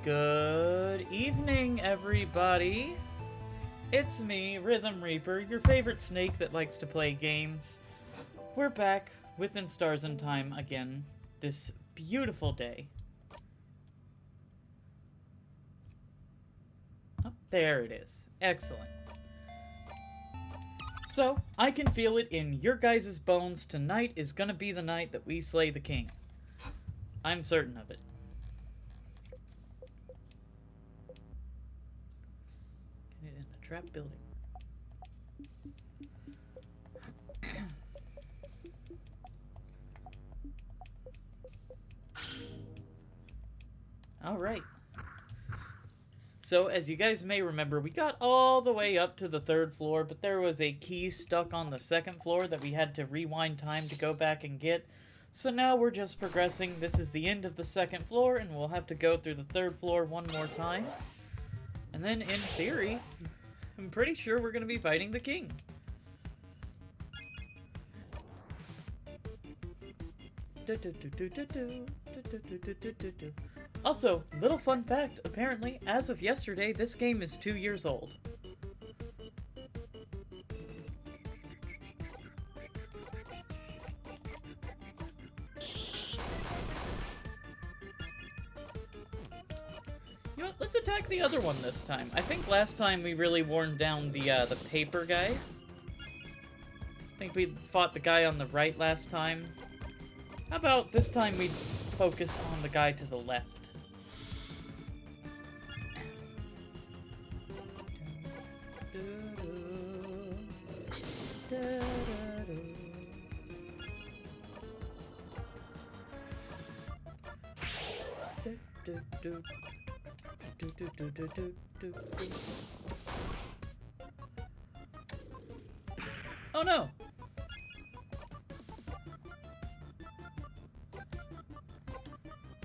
Good evening, everybody. It's me, Rhythm Reaper, your favorite snake that likes to play games. We're back within Stars and Time again this beautiful day. Oh, there it is. Excellent. So, I can feel it in your guys' bones. Tonight is gonna be the night that we slay the king. I'm certain of it. In the trap building. Alright. So, as you guys may remember, we got all the way up to the 3rd floor, but there was a key stuck on the 2nd floor that we had to rewind time to go back and get. So now we're just progressing. This is the end of the 2nd floor, and we'll have to go through the 3rd floor one more time. And then, in theory, I'm pretty sure we're going to be fighting the king. Also, little fun fact, apparently, as of yesterday, this game is 2 years old. You know what, let's attack the other one this time. I think last time we really worn down the paper guy. I think we fought the guy on the right last time. How about this time we focus on the guy to the left? Oh no!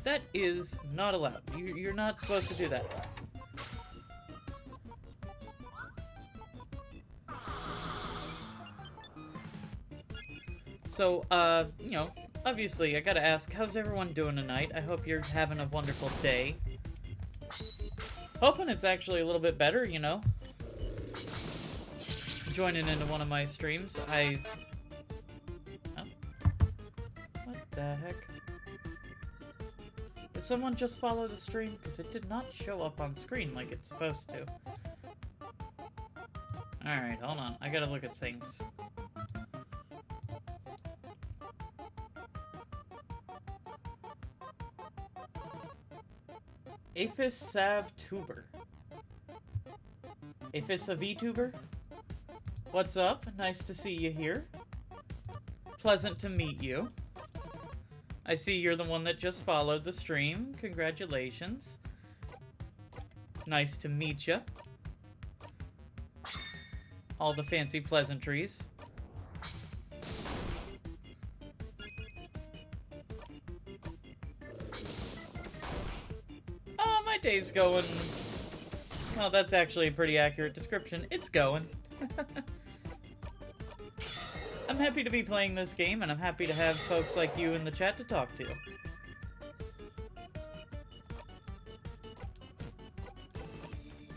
That is not allowed. You're not supposed to do that. So, you know, obviously, I gotta ask, how's everyone doing tonight? I hope you're having a wonderful day. Hoping it's actually a little bit better, you know. Joining into one of my streams, Oh. What the heck? Did someone just follow the stream? Because it did not show up on screen like it's supposed to. Alright, hold on. I gotta look at things. Aphis Sav Tuber. Aphis a VTuber? What's up? Nice to see you here. Pleasant to meet you. I see you're the one that just followed the stream. Congratulations. Nice to meet you. All the fancy pleasantries. Oh, my day's going... Well, that's actually a pretty accurate description. It's going. I'm happy to be playing this game, and I'm happy to have folks like you in the chat to talk to.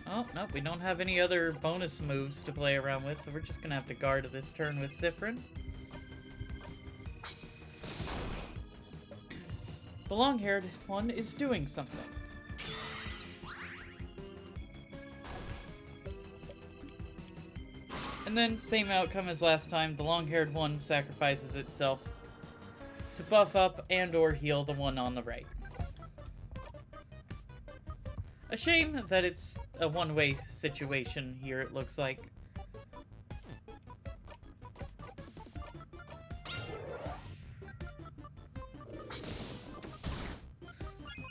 Oh, nope, we don't have any other bonus moves to play around with, so we're just gonna have to guard this turn with Sifrin. The long-haired one is doing something. And then, same outcome as last time, the long-haired one sacrifices itself to buff up and or heal the one on the right. A shame that it's a one-way situation here, it looks like.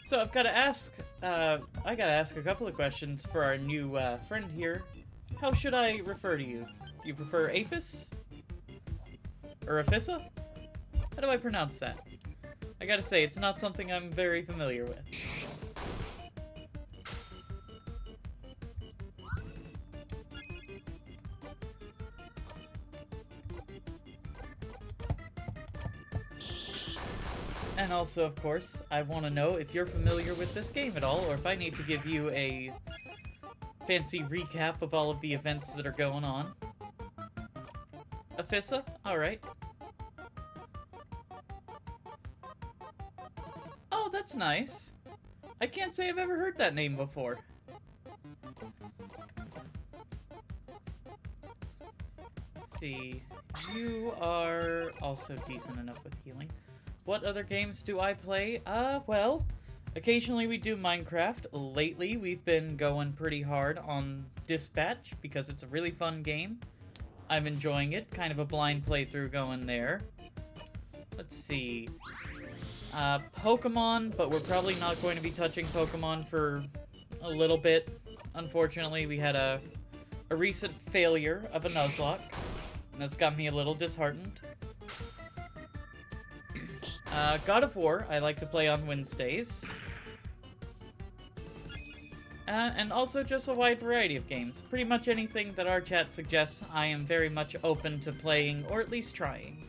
So I've got to ask, I gotta ask a couple of questions for our new friend here. How should I refer to you? Do you prefer Aphis? Or Aphissa? How do I pronounce that? I gotta say, it's not something I'm very familiar with. And and also, of course, I want to know if you're familiar with this game at all, or if I need to give you a fancy recap of all of the events that are going on. Afissa? Alright. Oh, that's nice. I can't say I've ever heard that name before. Let's see. You are also decent enough with healing. What other games do I play? Well, occasionally we do Minecraft. Lately, we've been going pretty hard on Dispatch because it's a really fun game. I'm enjoying it. Kind of a blind playthrough going there. Let's see. Pokemon, but we're probably not going to be touching Pokemon for a little bit. Unfortunately, we had a recent failure of a Nuzlocke, and that's got me a little disheartened. God of War, I like to play on Wednesdays. And also just a wide variety of games. Pretty much anything that our chat suggests, I am very much open to playing, or at least trying.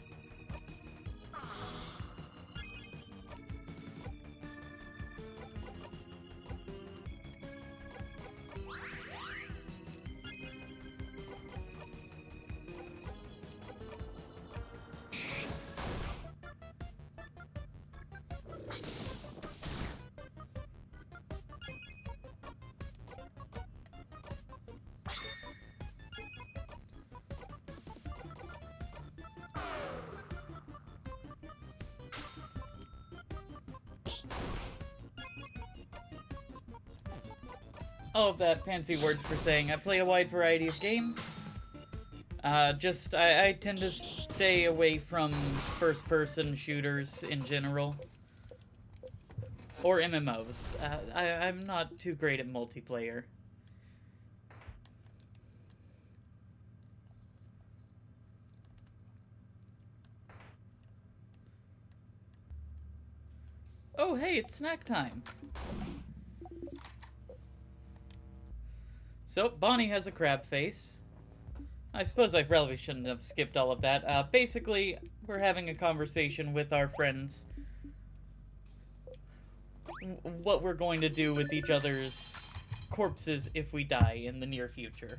All of that fancy words for saying I play a wide variety of games. I tend to stay away from first-person shooters in general. Or MMOs. I'm not too great at multiplayer. Oh, hey, it's snack time. So, Bonnie has a crab face. I suppose I probably shouldn't have skipped all of that. Basically, we're having a conversation with our friends. What we're going to do with each other's corpses if we die in the near future.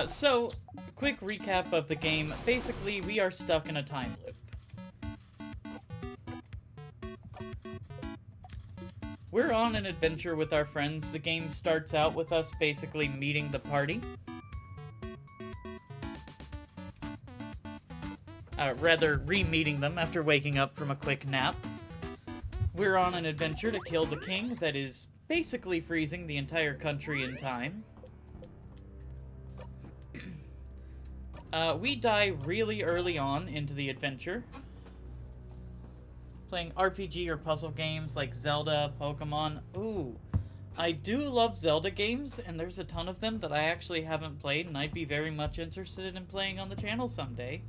So, quick recap of the game. Basically, we are stuck in a time loop. We're on an adventure with our friends. The game starts out with us basically meeting the party. Rather, re-meeting them after waking up from a quick nap. We're on an adventure to kill the king that is basically freezing the entire country in time. We die really early on into the adventure. Playing RPG or puzzle games like Zelda, Pokemon. Ooh, I do love Zelda games, and there's a ton of them that I actually haven't played, and I'd be very much interested in playing on the channel someday.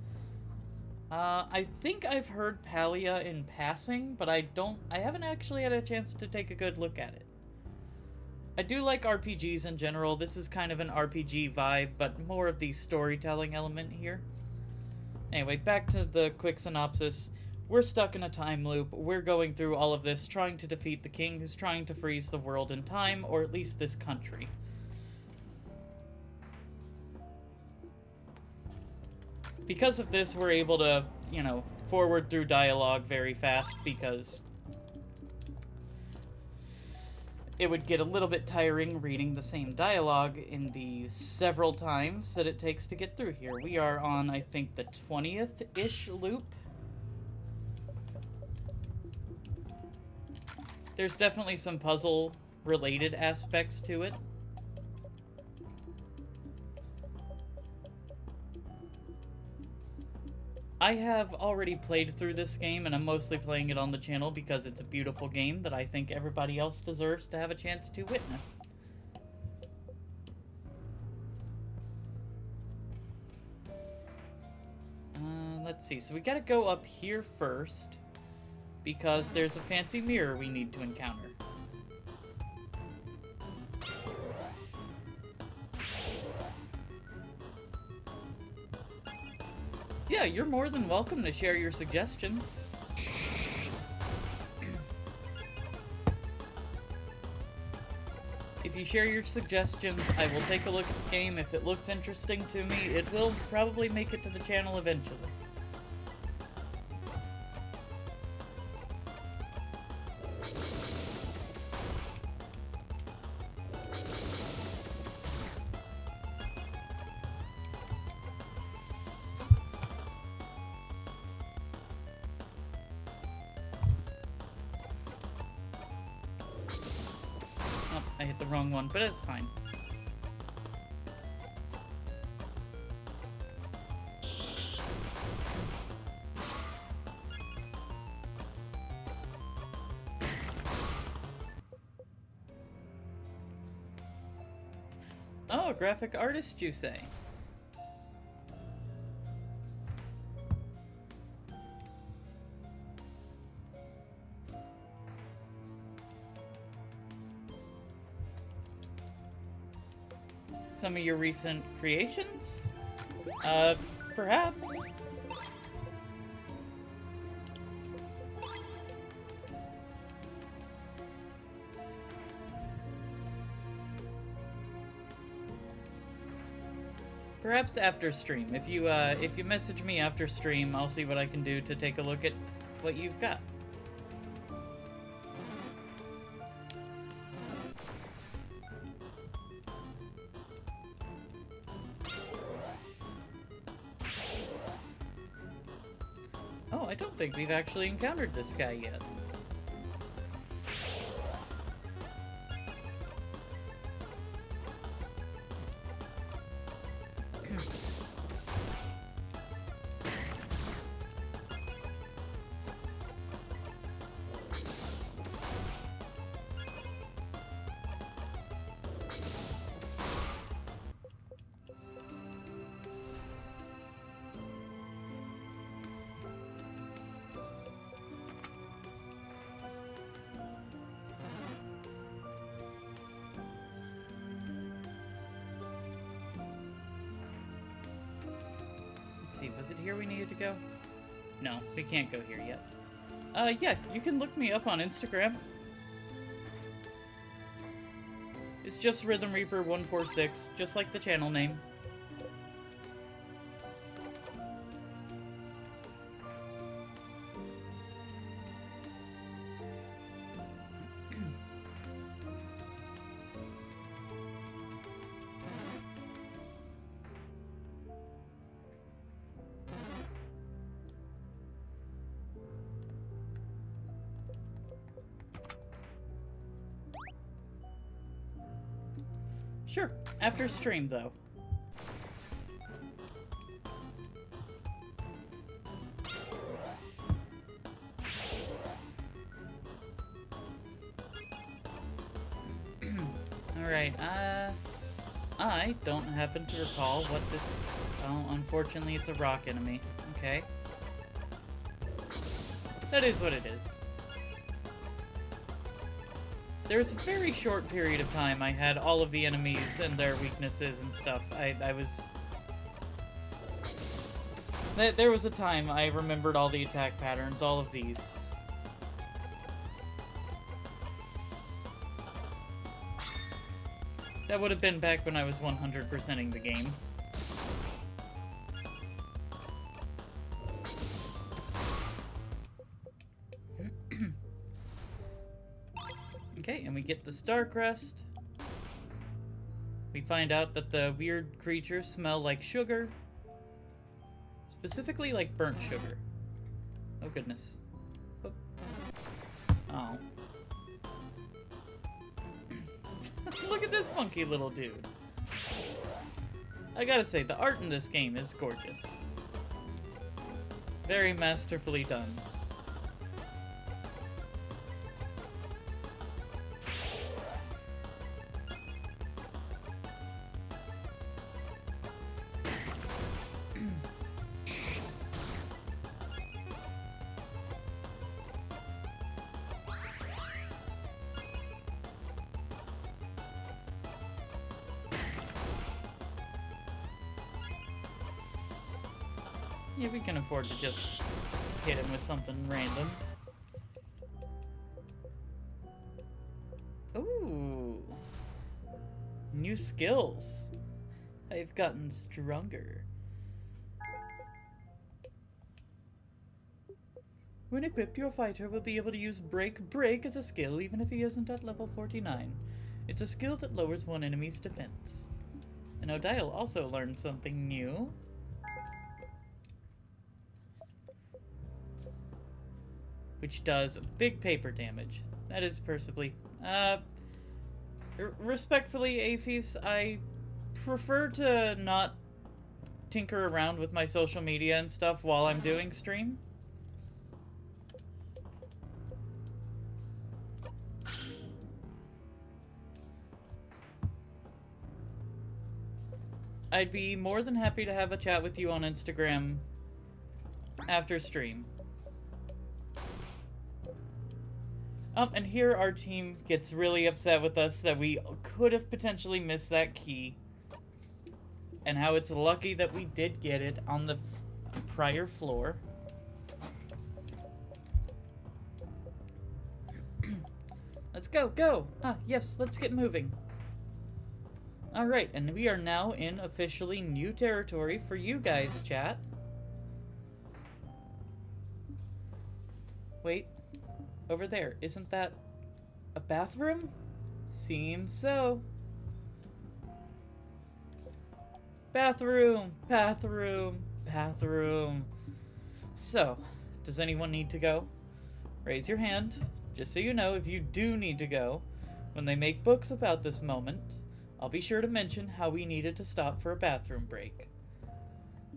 I think I've heard Palia in passing, but I haven't actually had a chance to take a good look at it. I do like RPGs in general. This is kind of an RPG vibe, but more of the storytelling element here. Anyway, back to the quick synopsis. We're stuck in a time loop. We're going through all of this, trying to defeat the king who's trying to freeze the world in time, or at least this country. Because of this, we're able to, you know, forward through dialogue very fast, because it would get a little bit tiring reading the same dialogue in the several times that it takes to get through here. We are on, I think, the 20th-ish loop. There's definitely some puzzle-related aspects to it. I have already played through this game, and I'm mostly playing it on the channel because it's a beautiful game that I think everybody else deserves to have a chance to witness. Let's see, so we gotta go up here first, because there's a fancy mirror we need to encounter. Yeah, you're more than welcome to share your suggestions. If you share your suggestions, I will take a look at the game. If it looks interesting to me, it will probably make it to the channel eventually. Oh, I hit the wrong one, but it's fine. Oh, a graphic artist, you say? Some of your recent creations? Perhaps. Perhaps after stream. If you message me after stream, I'll see what I can do to take a look at what you've got. Oh, I don't think we've actually encountered this guy yet. See, was it here we needed to go? No, we can't go here yet. Yeah, you can look me up on Instagram. It's just Rhythm Reaper 146, just like the channel name. Sure, after stream, though. Alright, I don't happen to recall what this... Oh, unfortunately it's a rock enemy. Okay. That is what it is. There was a very short period of time I had all of the enemies and their weaknesses and stuff. I was... There was a time I remembered all the attack patterns, all of these. That would have been back when I was 100%ing the game. Okay, and we get the Star Crest. We find out that the weird creatures smell like sugar. Specifically like burnt sugar. Oh goodness. Oh. Look at this funky little dude. I gotta say, the art in this game is gorgeous. Very masterfully done. Yeah, we can afford to just hit him with something random. Ooh. New skills. I've gotten stronger. When equipped, your fighter will be able to use Break as a skill even if he isn't at level 49. It's a skill that lowers one enemy's defense. And Odile also learned something new. Which does big paper damage. That is personally... respectfully, Aphies, I prefer to not tinker around with my social media and stuff while I'm doing stream. I'd be more than happy to have a chat with you on Instagram after stream. And here our team gets really upset with us that we could have potentially missed that key. And how it's lucky that we did get it on the prior floor. Let's go, go! Ah, yes, let's get moving. Alright, and we are now in officially new territory for you guys, chat. Wait, over there, isn't that a bathroom? Seems so. Bathroom, bathroom, bathroom. So, does anyone need to go? Raise your hand, just so you know if you do need to go. When they make books about this moment, I'll be sure to mention how we needed to stop for a bathroom break.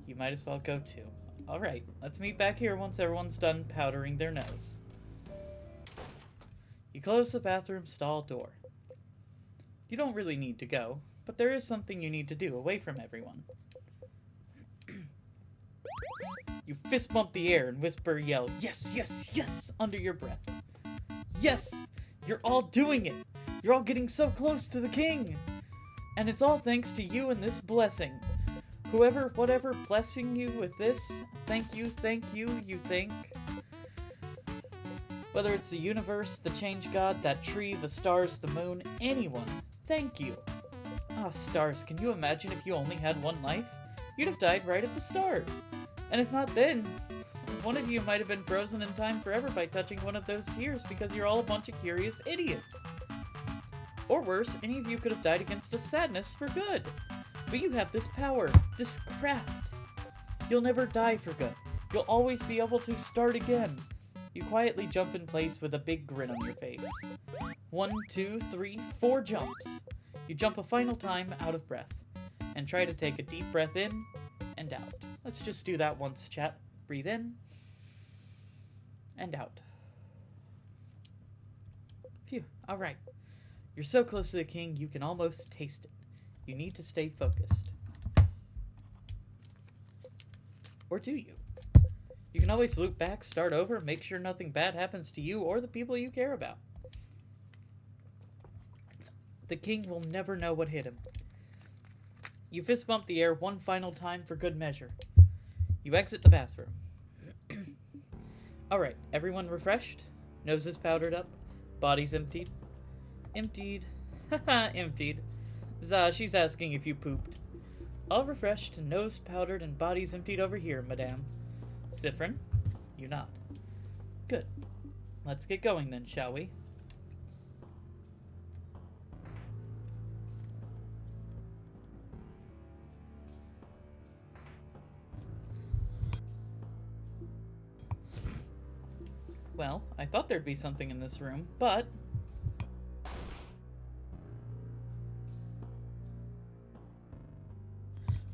You might as well go too. Alright, let's meet back here once everyone's done powdering their nose. You close the bathroom stall door. You don't really need to go, but there is something you need to do away from everyone. You fist bump the air and yell, "Yes, yes, yes," under your breath. Yes! You're all doing it! You're all getting so close to the king! And it's all thanks to you and this blessing. Whoever, whatever, blessing you with this, thank you, you think. Whether it's the universe, the change god, that tree, the stars, the moon, anyone, thank you. Ah, stars, can you imagine if you only had one life? You'd have died right at the start. And if not then, one of you might have been frozen in time forever by touching one of those tears because you're all a bunch of curious idiots. Or worse, any of you could have died against a sadness for good. But you have this power, this craft. You'll never die for good. You'll always be able to start again. You quietly jump in place with a big grin on your face. 1, 2, 3, 4 jumps. You jump a final time out of breath. And try to take a deep breath in and out. Let's just do that once, chat. Breathe in and out. Phew, alright. You're so close to the king, you can almost taste it. You need to stay focused. Or do you? You can always loop back, start over, make sure nothing bad happens to you or the people you care about. The king will never know what hit him. You fist bump the air one final time for good measure. You exit the bathroom. Alright, everyone refreshed? Noses powdered up? Bodies emptied? Emptied. Haha, emptied. Zah, she's asking if you pooped. All refreshed, nose powdered, and bodies emptied over here, madame. Siffrin, you nod. Good. Let's get going then, shall we? Well, I thought there'd be something in this room, but...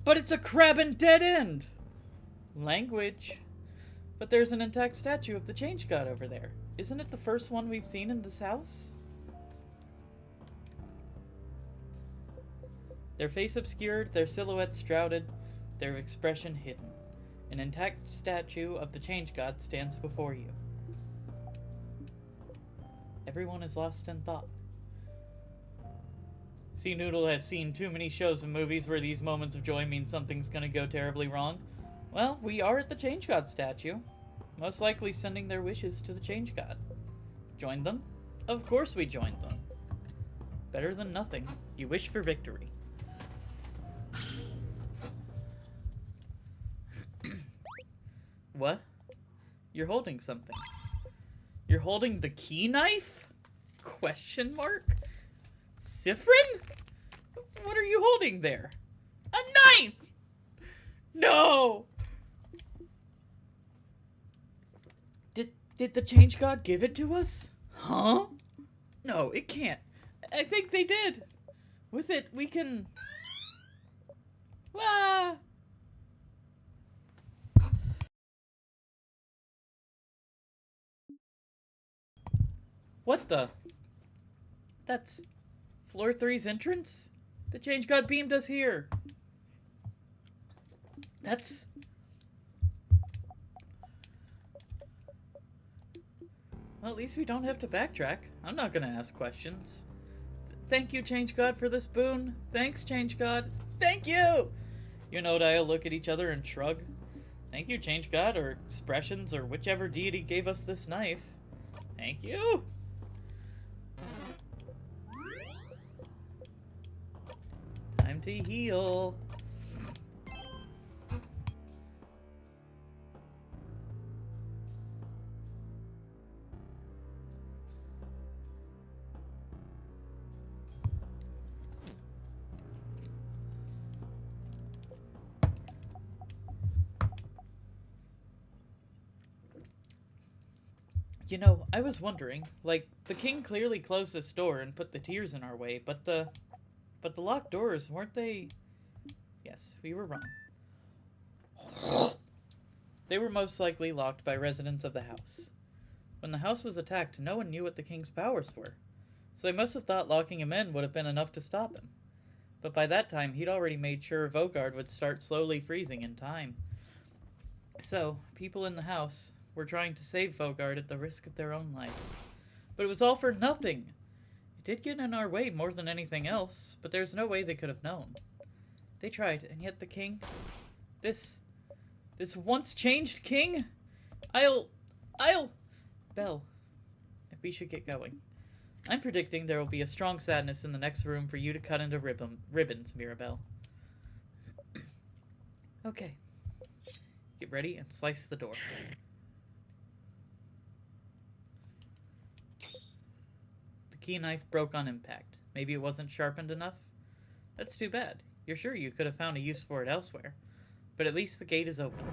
But it's a crab and dead end! Language. But there's an intact statue of the change god over there. Isn't it the first one we've seen in this house? Their face obscured, their silhouette shrouded, their expression hidden. An intact statue of the change god stands before you. Everyone is lost in thought. C-Noodle has seen too many shows and movies where these moments of joy mean something's gonna go terribly wrong. Well, we are at the Change God statue. Most likely sending their wishes to the Change God. Join them? Of course we joined them. Better than nothing. You wish for victory. What? You're holding something. You're holding the key knife? Question mark? Siffrin? What are you holding there? A knife! No! Did the Change God give it to us? Huh? No, it can't. I think they did. With it, we can... Ah! What the? That's floor 3's entrance? The Change God beamed us here. That's... Well, at least we don't have to backtrack. I'm not gonna ask questions. Thank you, Change God, for this boon. Thanks, Change God. Thank you! You and I look at each other and shrug. Thank you, Change God, or Expressions, or whichever deity gave us this knife. Thank you! Time to heal. I was wondering, like, the king clearly closed this door and put the tears in our way, but the locked doors, weren't they? Yes, we were wrong. They were most likely locked by residents of the house. When the house was attacked, no one knew what the king's powers were, so they must have thought locking him in would have been enough to stop him. But by that time, he'd already made sure Vogard would start slowly freezing in time. So, people in the house were trying to save Vogard at the risk of their own lives. But it was all for nothing. It did get in our way more than anything else, but there's no way they could have known. They tried, and yet the king... This once changed king? Belle, we should get going. I'm predicting there will be a strong sadness in the next room for you to cut into ribbons, Mirabelle. Okay. Get ready and slice the door. The key knife broke on impact. Maybe it wasn't sharpened enough? That's too bad. You're sure you could have found a use for it elsewhere. But at least the gate is open.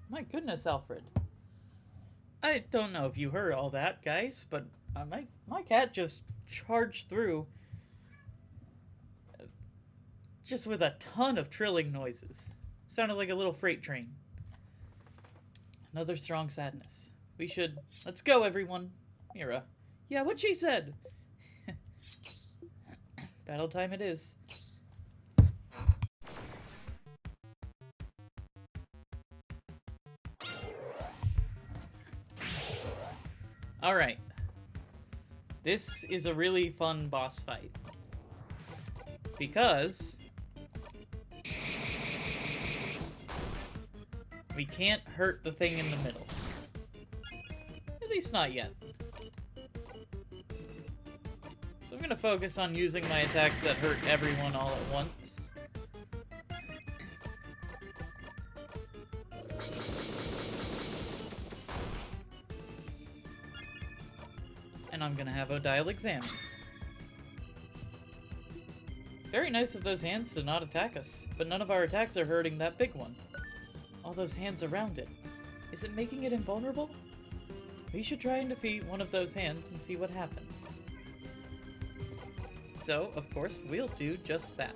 My goodness, Alfred. I don't know if you heard all that, guys, but my cat just charged through just with a ton of trilling noises. Sounded like a little freight train. Another strong sadness. We should... Let's go, everyone. Mira. Yeah, what she said. Battle time it is. Alright. This is a really fun boss fight. Because... we can't hurt the thing in the middle. At least not yet. So I'm gonna focus on using my attacks that hurt everyone all at once. And I'm gonna have Odile examine. Very nice of those hands to not attack us, but none of our attacks are hurting that big one. All those hands around it. Is it making it invulnerable? We should try and defeat one of those hands and see what happens. So, of course, we'll do just that.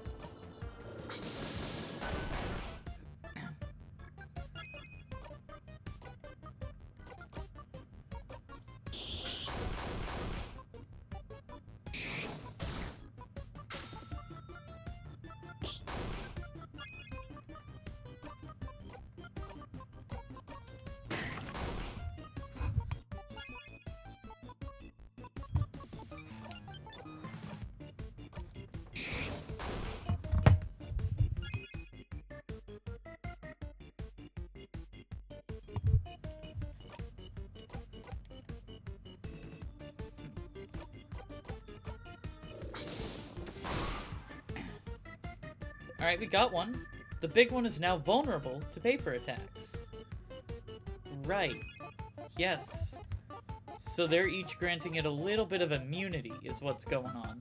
Alright, we got one. The big one is now vulnerable to paper attacks. Right. Yes. So they're each granting it a little bit of immunity, is what's going on.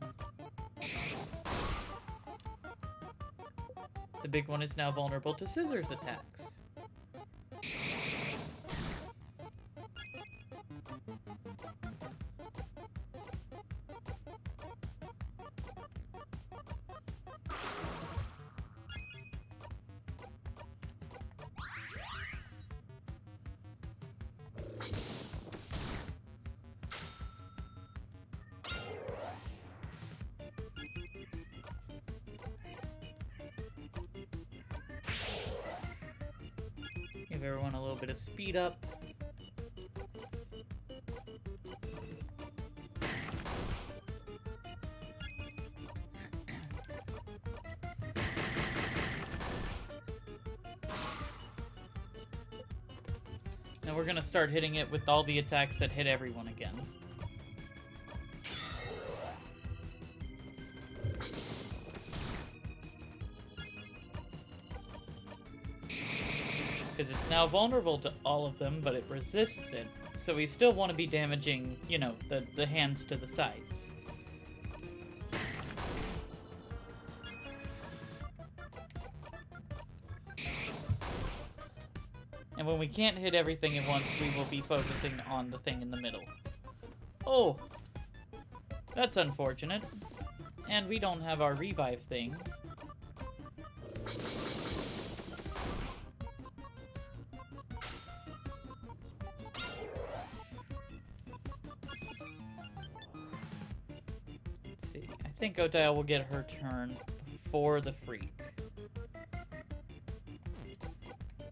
The big one is now vulnerable to scissors attacks. Give everyone a little bit of speed up. Now we're gonna start hitting it with all the attacks that hit everyone again. Because it's now vulnerable to all of them, but it resists it. So we still want to be damaging, you know, the hands to the sides. And when we can't hit everything at once, we will be focusing on the thing in the middle. Oh! That's unfortunate. And we don't have our revive thing. Let's see. I think Odile will get her turn before the freak.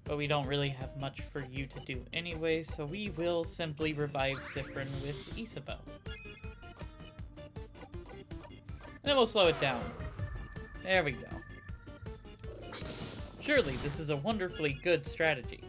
But we don't really have much for you to do anyway, so we will simply revive Sifrin with Isabeau. And then we'll slow it down. There we go. Surely this is a wonderfully good strategy.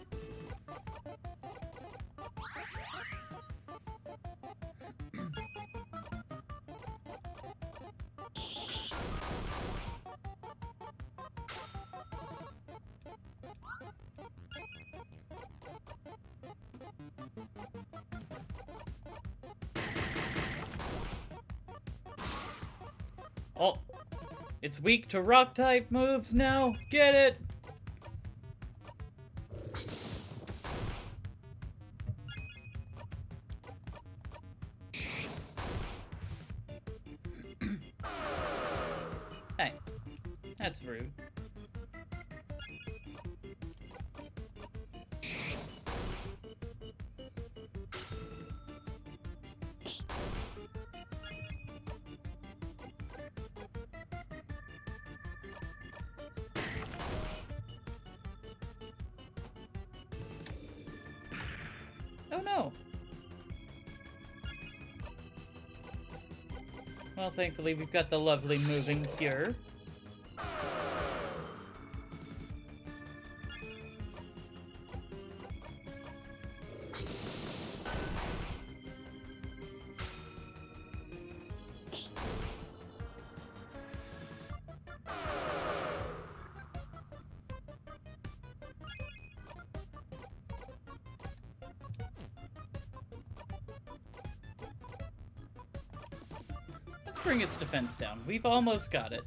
Oh, it's weak to rock type moves now. Get it? Hey, that's rude. Oh no! Well, thankfully we've got the lovely moving cure. Let's bring its defense down. We've almost got it.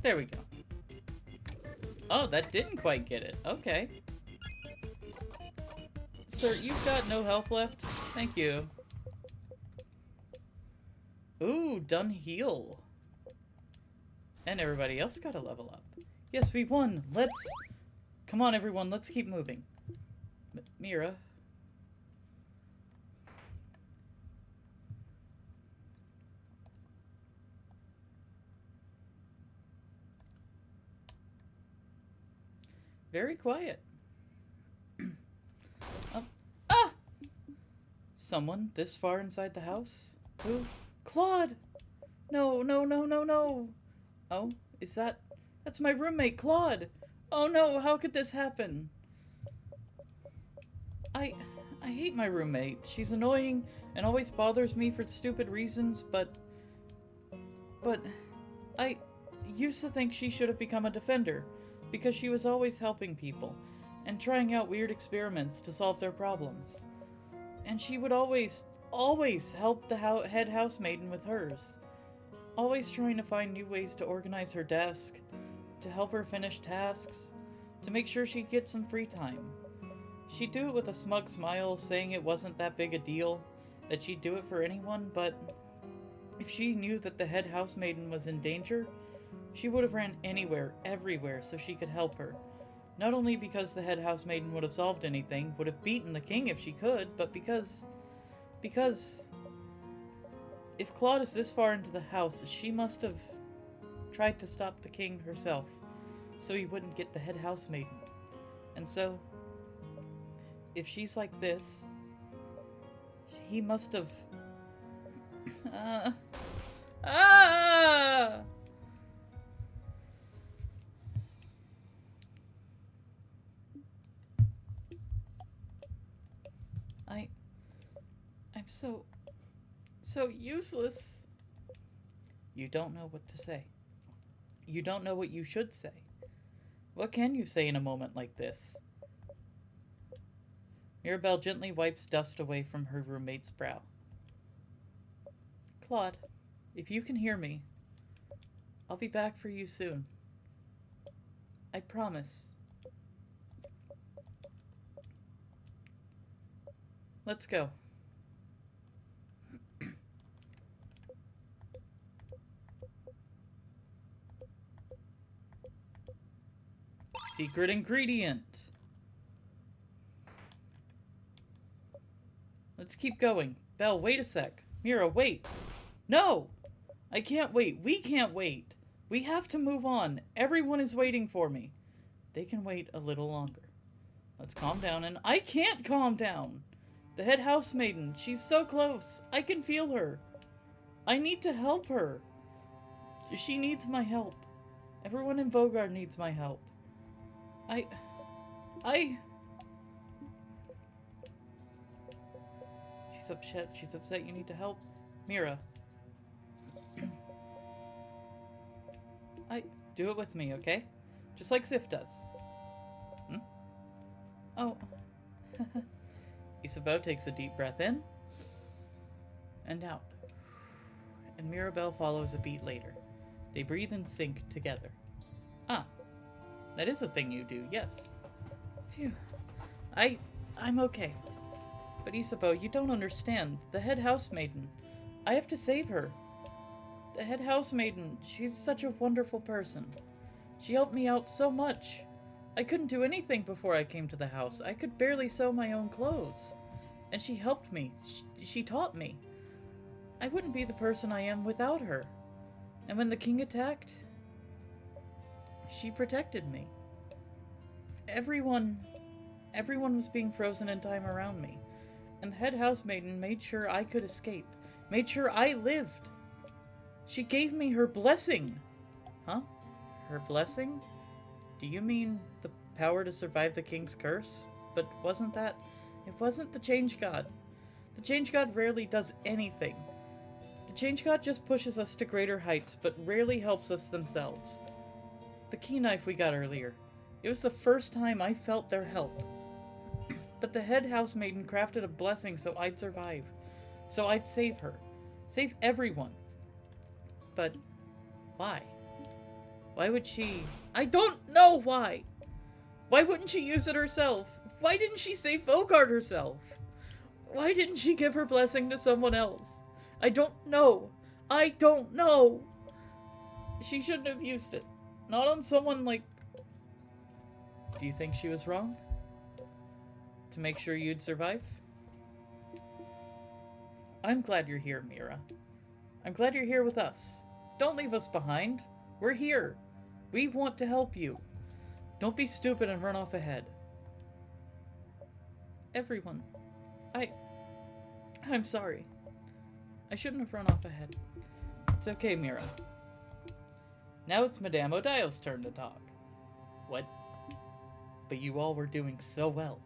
There we go. Oh, that didn't quite get it. Okay. Sir, you've got no health left? Thank you. Ooh, done heal. And everybody else got a level up. Yes, we won. Let's... Come on, everyone. Let's keep moving. Mira. Very quiet. Oh. Ah! Someone this far inside the house? Who? Claude! No, no, no, no, no! Oh, is that... That's my roommate, Claude! Oh no, how could this happen? I I hate my roommate. She's annoying and always bothers me for stupid reasons, but I used to think she should have become a defender because she was always helping people and trying out weird experiments to solve their problems. And she would always help the head housemaiden with hers, always trying to find new ways to organize her desk, to help her finish tasks, to make sure she'd get some free time. She'd do it with a smug smile, saying it wasn't that big a deal, that she'd do it for anyone, but if she knew that the head housemaiden was in danger, she would have ran anywhere, everywhere, so she could help her. Not only because the head housemaiden would have solved anything, would have beaten the king if she could, but because if Claude is this far into the house, she must have tried to stop the king herself, so he wouldn't get the head housemaiden. And so, if she's like this, he must have... I'm so useless. You don't know what to say. You don't know what you should say. What can you say in a moment like this? Mirabelle gently wipes dust away from her roommate's brow. Claude, if you can hear me, I'll be back for you soon. I promise. Let's go. Secret ingredient. Let's keep going. Belle, wait a sec. Mira, wait. No! I can't wait. We can't wait. We have to move on. Everyone is waiting for me. They can wait a little longer. Let's calm down, and I can't calm down. The head housemaiden, she's so close. I can feel her. I need to help her. She needs my help. Everyone in Vogard needs my help. She's upset. She's upset. You need to help. Mira. Do it with me, okay? Just like Sif does. Hmm? Oh. Isabeau takes a deep breath in and out. And Mirabelle follows a beat later. They breathe in sync together. Ah. That is a thing you do, yes. Phew. I'm okay. But Isabeau, you don't understand. The head housemaiden. I have to save her. The head housemaiden, she's such a wonderful person. She helped me out so much. I couldn't do anything before I came to the house. I could barely sew my own clothes. And she helped me. She taught me. I wouldn't be the person I am without her. And when the king attacked, she protected me. Everyone was being frozen in time around me. And the head housemaiden made sure I could escape. Made sure I lived. She gave me her blessing. Huh? Her blessing? Do you mean the power to survive the king's curse? But wasn't that... It wasn't the Change God. The Change God rarely does anything. The Change God just pushes us to greater heights, but rarely helps us themselves. The key knife we got earlier. It was the first time I felt their help. But the head housemaiden crafted a blessing so I'd survive. So I'd save her. Save everyone. But why? Why would she... I don't know why! Why wouldn't she use it herself? Why didn't she save Vogard herself? Why didn't she give her blessing to someone else? I don't know. I don't know. She shouldn't have used it. Not on someone like... Do you think she was wrong? To make sure you'd survive? I'm glad you're here, Mira. I'm glad you're here with us. Don't leave us behind. We're here. We want to help you. Don't be stupid and run off ahead. Everyone. I'm sorry. I shouldn't have run off ahead. It's okay, Mira. Now it's Madame Odile's turn to talk. What but you all were doing so well.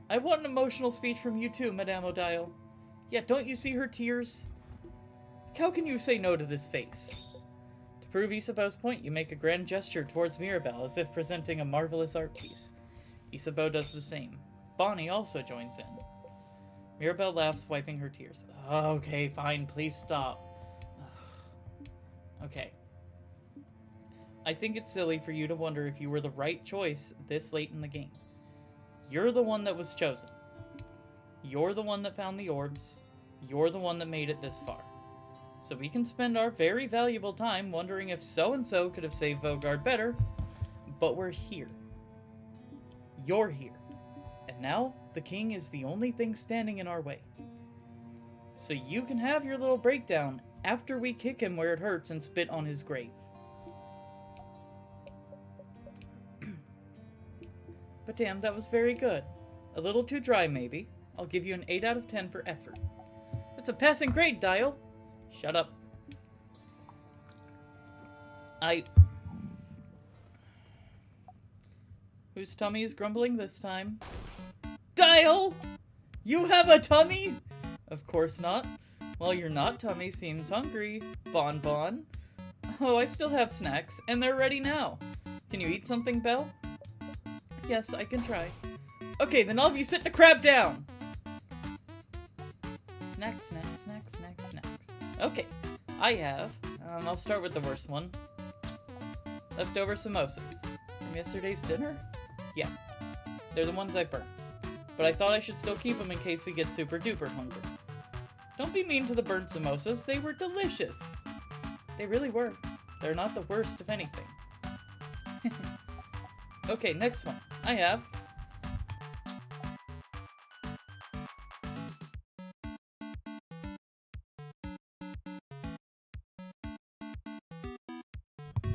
I want an emotional speech from you too, Madame Odile. Yeah, don't you see her tears? How can you say no to this face? To prove Isabeau's point, you make a grand gesture towards Mirabelle as if presenting a marvelous art piece. Isabeau does the same. Bonnie also joins in. Mirabelle laughs, wiping her tears. Okay, fine, please stop. Okay. I think it's silly for you to wonder if you were the right choice this late in the game. You're the one that was chosen. You're the one that found the orbs. You're the one that made it this far. So we can spend our very valuable time wondering if so-and-so could have saved Vogard better, but we're here. You're here. And now, the king is the only thing standing in our way. So you can have your little breakdown after we kick him where it hurts and spit on his grave. But damn, that was very good. A little too dry, maybe. I'll give you an 8 out of 10 for effort. That's a passing grade, Dial! Shut up. Whose tummy is grumbling this time? Dial! You have a tummy? Of course not. Well, your not tummy seems hungry. Bon Bon. Oh, I still have snacks, and they're ready now. Can you eat something, Belle? Yes, I can try. Okay, then all of you sit the crap down! Snack, snack, snack, snack, snacks. Okay, I have, I'll start with the worst one. Leftover samosas. From yesterday's dinner? Yeah, they're the ones I burnt. But I thought I should still keep them in case we get super duper hungry. Don't be mean to the burnt samosas, they were delicious. They really were. They're not the worst of anything. Okay, next one. I have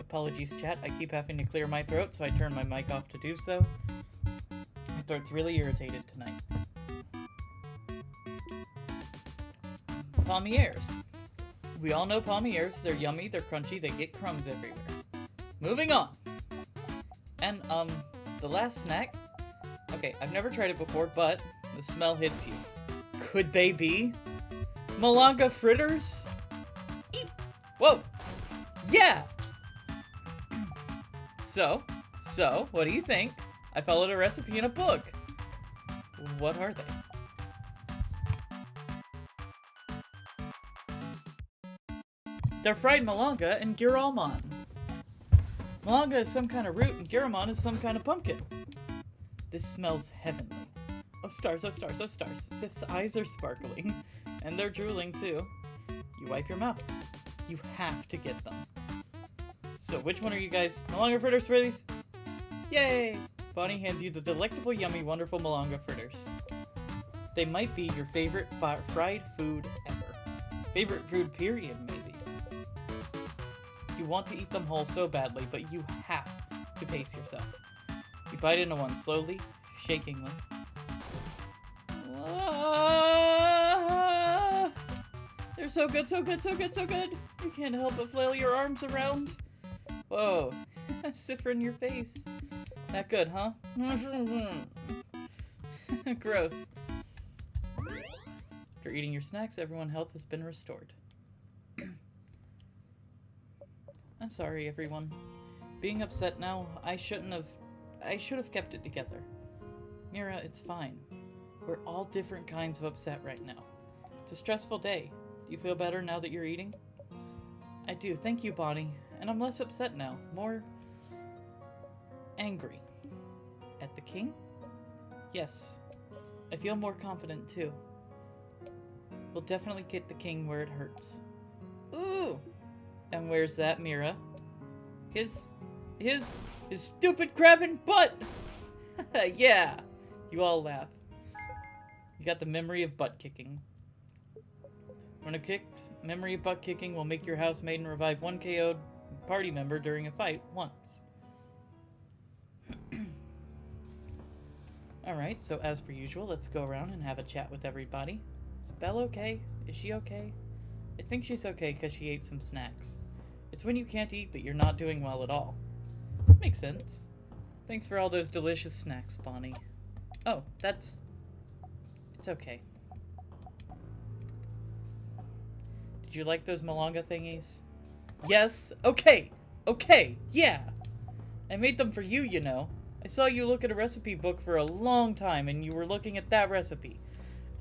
apologies, chat. I keep having to clear my throat, so I turn my mic off to do so. My throat's really irritated tonight. Palmiers. We all know palmiers. They're yummy, they're crunchy, they get crumbs everywhere. Moving on. And, the last snack. Okay, I've never tried it before, but the smell hits you. Could they be Malanga fritters? Eep. Whoa! Yeah! So, what do you think? I followed a recipe in a book. What are they? They're fried malanga and giralmon. Malanga is some kind of root and giralmon is some kind of pumpkin. This smells heavenly. Oh stars, oh stars, oh stars. Sif's eyes are sparkling. And they're drooling too. You wipe your mouth. You have to get them. So which one are you guys? Malanga fritters for these? Yay! Bonnie hands you the delectable, yummy, wonderful malanga fritters. They might be your favorite fried food ever. Favorite food period, maybe. You want to eat them whole so badly, but you have to pace yourself. You bite into one slowly, shakingly. They're so good, so good, so good, so good! You can't help but flail your arms around. Whoa, Sifra in your face. Not good, huh? Gross. After eating your snacks, everyone's health has been restored. I'm sorry, everyone. Being upset now, I should have kept it together. Mira, it's fine. We're all different kinds of upset right now. It's a stressful day. Do you feel better now that you're eating? I do, thank you, Bonnie. And I'm less upset now. More angry. At the king? Yes. I feel more confident, too. We'll definitely get the king where it hurts. Ooh! And where's that, Mira? His stupid crabbing butt! Yeah! You all laugh. You got the memory of butt kicking. When a memory of butt kicking will make your housemaiden revive one KO'd party member during a fight once. Alright, so as per usual, let's go around and have a chat with everybody. Is Belle okay? Is she okay? I think she's okay because she ate some snacks. It's when you can't eat that you're not doing well at all. Makes sense. Thanks for all those delicious snacks, Bonnie. Oh, it's okay. Did you like those malanga thingies? Yes? Okay! Okay! Yeah! I made them for you, you know. I saw you look at a recipe book for a long time, and you were looking at that recipe.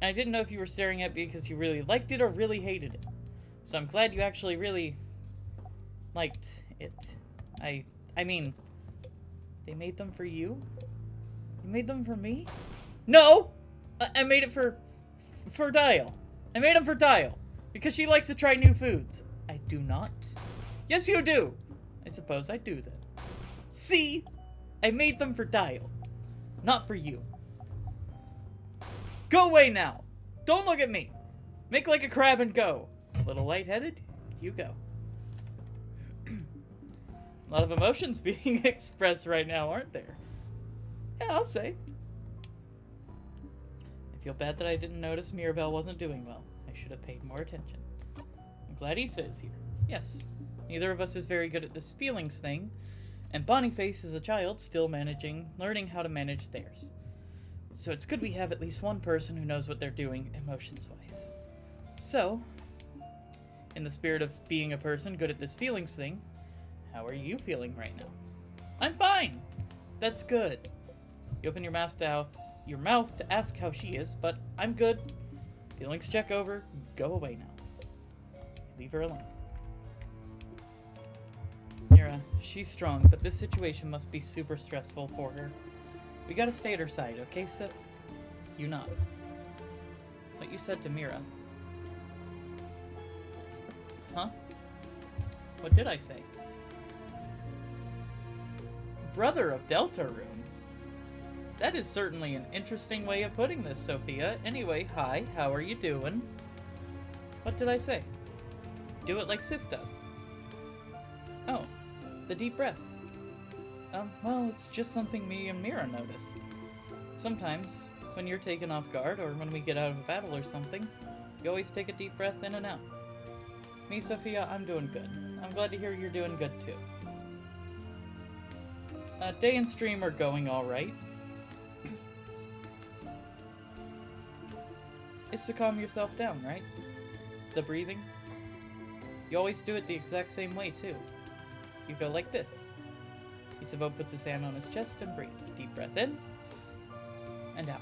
And I didn't know if you were staring at me because you really liked it or really hated it. So I'm glad you actually really liked it. I mean, they made them for you? You made them for me? No! I made it for Dial. I made them for Dial. Because she likes to try new foods. I do not. Yes, you do! I suppose I do then. See? I made them for Dial. Not for you. Go away now! Don't look at me! Make like a crab and go. A little lightheaded? You go. A lot of emotions being expressed right now, aren't there? Yeah, I'll say. I feel bad that I didn't notice Mirabelle wasn't doing well. I should have paid more attention. I'm glad Issa is here. Yes, neither of us is very good at this feelings thing, and Boniface is a child still learning how to manage theirs. So it's good we have at least one person who knows what they're doing emotions-wise. So, in the spirit of being a person good at this feelings thing, how are you feeling right now? I'm fine! That's good. You open your mouth to ask how she is, but I'm good. Feelings check over. Go away now. Leave her alone. Mira, she's strong, but this situation must be super stressful for her. We gotta stay at her side, okay, Sif? You nod. What you said to Mira. Huh? What did I say? Brother of Deltarune? That is certainly an interesting way of putting this, Sophia. Anyway, hi, how are you doing? What did I say? Do it like Sif does. Oh, the deep breath. Well, it's just something me and Mira notice. Sometimes, when you're taken off guard, or when we get out of a battle or something, you always take a deep breath in and out. Me, Sophia, I'm doing good. I'm glad to hear you're doing good, too. Day and stream are going alright. It's to calm yourself down, right? The breathing. You always do it the exact same way, too. You go like this. Isabeau puts his hand on his chest and breathes. Deep breath in and out.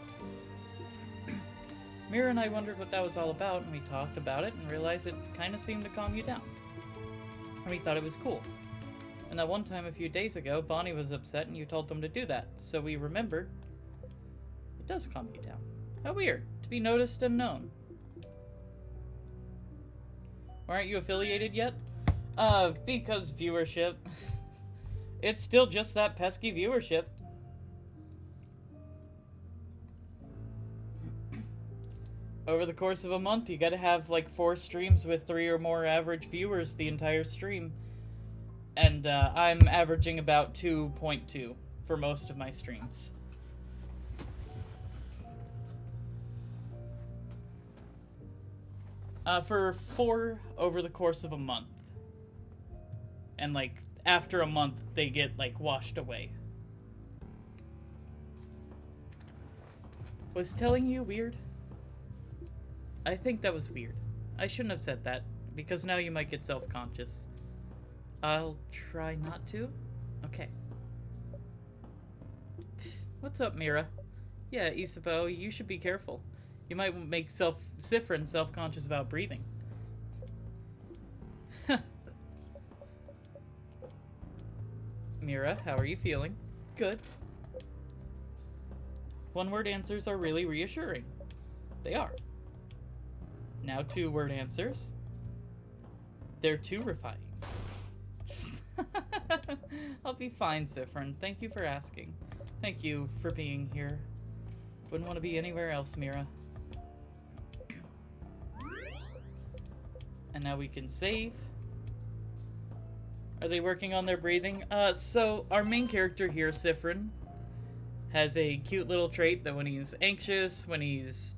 Mira and I wondered what that was all about, and we talked about it and realized it kind of seemed to calm you down. And we thought it was cool. And that one time a few days ago, Bonnie was upset and you told them to do that, so we remembered it does calm you down. How weird, to be noticed and known. Why aren't you affiliated yet? Because viewership. It's still just that pesky viewership. Over the course of a month, you gotta have like 4 streams with 3 or more average viewers the entire stream. And I'm averaging about 2.2 for most of my streams. For 4 over the course of a month. And like, after a month, they get like washed away. Was telling you weird? I think that was weird. I shouldn't have said that, because now you might get self-conscious. I'll try not to. Okay. What's up, Mira? Yeah, Isabeau, you should be careful. You might make Siffrin self-conscious about breathing. Mira, how are you feeling? Good. One-word answers are really reassuring. They are. Now 2-word answers. They're too refining. I'll be fine, Siffrin. Thank you for asking. Thank you for being here. Wouldn't want to be anywhere else, Mira. And now we can save. Are they working on their breathing? So our main character here, Siffrin, has a cute little trait that when he's anxious, when he's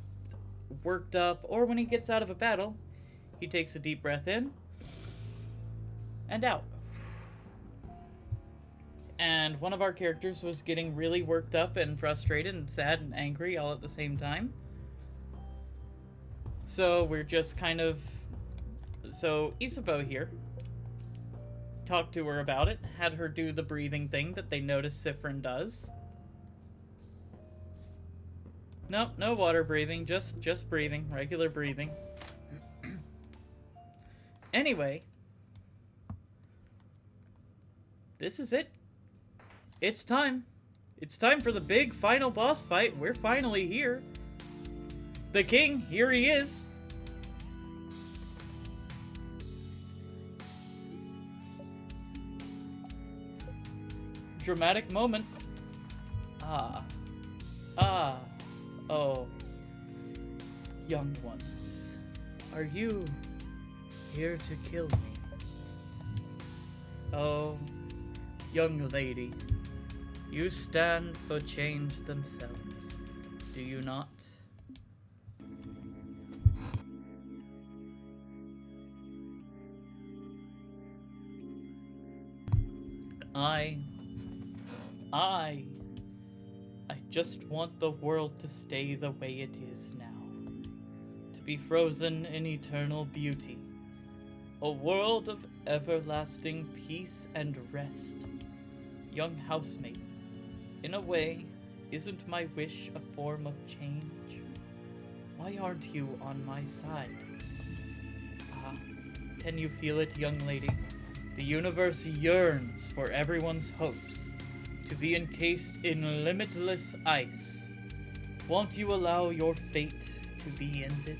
worked up, or when he gets out of a battle, he takes a deep breath in and out. And one of our characters was getting really worked up and frustrated and sad and angry all at the same time. So we're just kind of... So Isabeau here talked to her about it, had her do the breathing thing that they noticed Sifrin does. Nope, no water breathing, just breathing, regular breathing. Anyway, this is it. It's time. It's time for the big final boss fight. We're finally here. The king, here he is. Dramatic moment. Oh. Young ones, are you here to kill me? Oh, young lady, you stand for change themselves, do you not? I just want the world to stay the way it is now. To be frozen in eternal beauty. A world of everlasting peace and rest. Young housemate, in a way, isn't my wish a form of change? Why aren't you on my side? Ah, can you feel it, young lady? The universe yearns for everyone's hopes to be encased in limitless ice. Won't you allow your fate to be ended?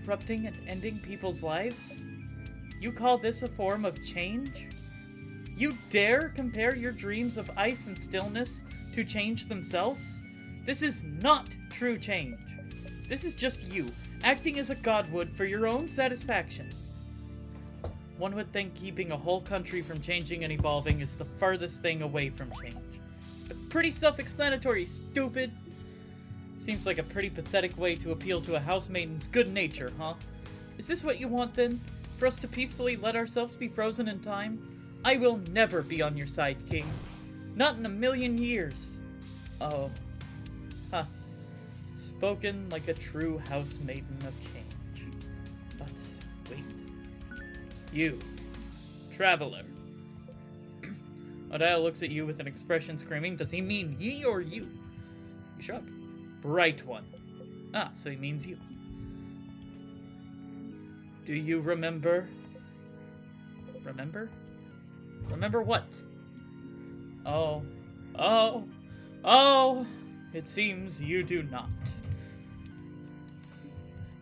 Corrupting and ending people's lives? You call this a form of change? You dare compare your dreams of ice and stillness to change themselves? This is not true change. This is just you, acting as a god would for your own satisfaction. One would think keeping a whole country from changing and evolving is the farthest thing away from change. But pretty self-explanatory, stupid. Seems like a pretty pathetic way to appeal to a housemaiden's good nature, huh? Is this what you want, then? For us to peacefully let ourselves be frozen in time? I will never be on your side, King. Not in a million years. Oh. Huh. Spoken like a true housemaiden of change. But, wait. You, traveler. Odile looks at you with an expression screaming, does he mean ye or you? You shrug. Bright one. Ah, so he means you. Do you remember? Remember? Remember what? Oh. It seems you do not.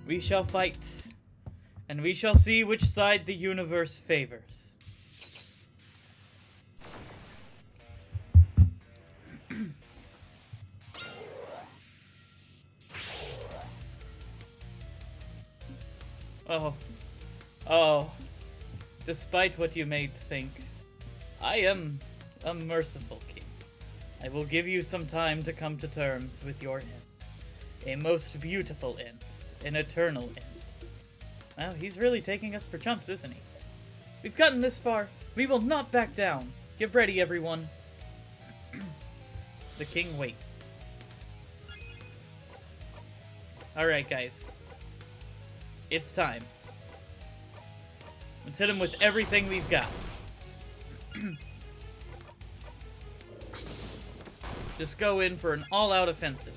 We shall fight. And we shall see which side the universe favors. Oh. Despite what you may think, I am a merciful king. I will give you some time to come to terms with your end. A most beautiful end. An eternal end. Well, he's really taking us for chumps, isn't he? We've gotten this far. We will not back down. Get ready, everyone. The king waits. Alright, guys. It's time. Let's hit him with everything we've got. Just go in for an all-out offensive.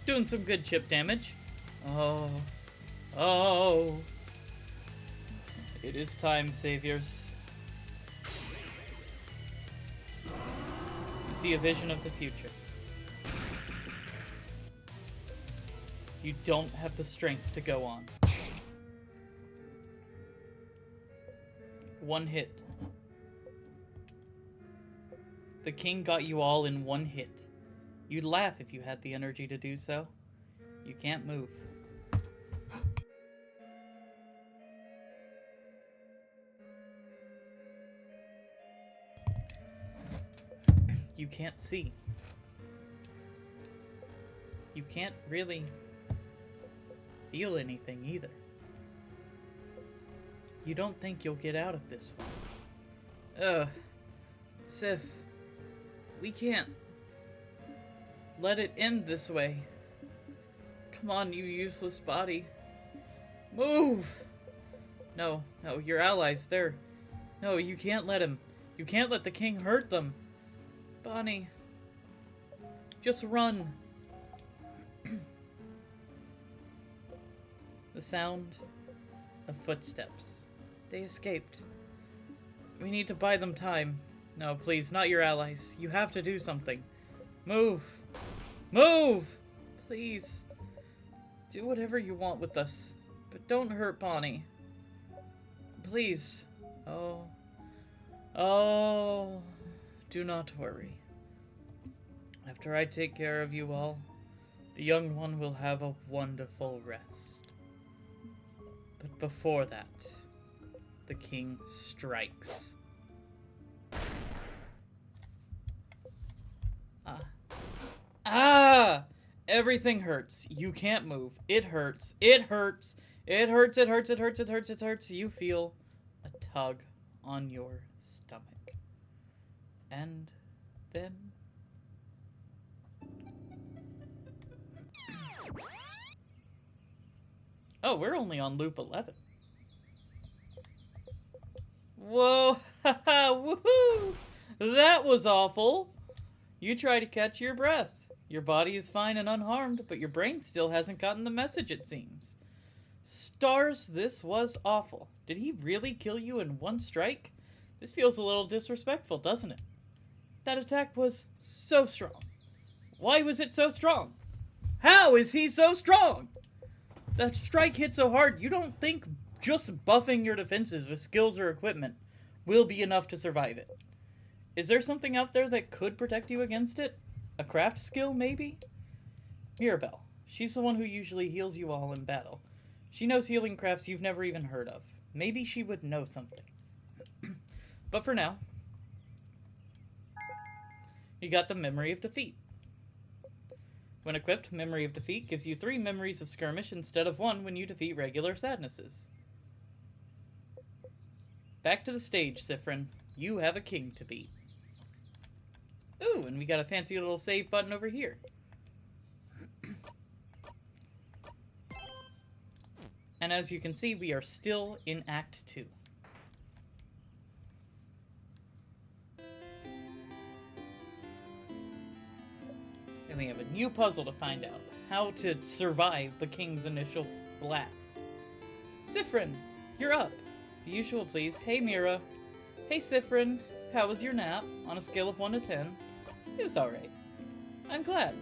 Doing some good chip damage. Oh. It is time, saviors. You see a vision of the future. You don't have the strength to go on. One hit. The king got you all in one hit. You'd laugh if you had the energy to do so. You can't move. You can't see. You can't really feel anything either. You don't think you'll get out of this one. Sif, we can't let it end this way. Come on, you useless body. Move! No, your allies, they're... No, you can't let him. You can't let the king hurt them. Bonnie, just run. The sound of footsteps. They escaped. We need to buy them time. No, please, not your allies. You have to do something. Move! Move! Please. Do whatever you want with us, but don't hurt Bonnie. Please. Oh. Do not worry. After I take care of you all, the young one will have a wonderful rest. But before that, the king strikes. Everything hurts. You can't move. It hurts. It hurts. It hurts. It hurts. It hurts. It hurts. It hurts. You feel a tug on your stomach. And then... Oh, we're only on loop 11. Whoa! Haha! Woohoo! That was awful! You try to catch your breath. Your body is fine and unharmed, but your brain still hasn't gotten the message, it seems. Stars, this was awful. Did he really kill you in one strike? This feels a little disrespectful, doesn't it? That attack was so strong. Why was it so strong? How is he so strong? That strike hit so hard, you don't think just buffing your defenses with skills or equipment will be enough to survive it. Is there something out there that could protect you against it? A craft skill, maybe? Mirabelle. She's the one who usually heals you all in battle. She knows healing crafts you've never even heard of. Maybe she would know something. But for now, you got the Memory of Defeat. When equipped, Memory of Defeat gives you 3 memories of skirmish instead of 1 when you defeat regular sadnesses. Back to the stage, Sifrin. You have a king to beat. Ooh, and we got a fancy little save button over here. And as you can see, we are still in Act 2. And we have a new puzzle to find out. How to survive the king's initial blast. Sifrin, you're up. The usual, please. Hey, Mira. Hey, Sifrin. How was your nap? On a scale of 1 to 10. It was alright. I'm glad.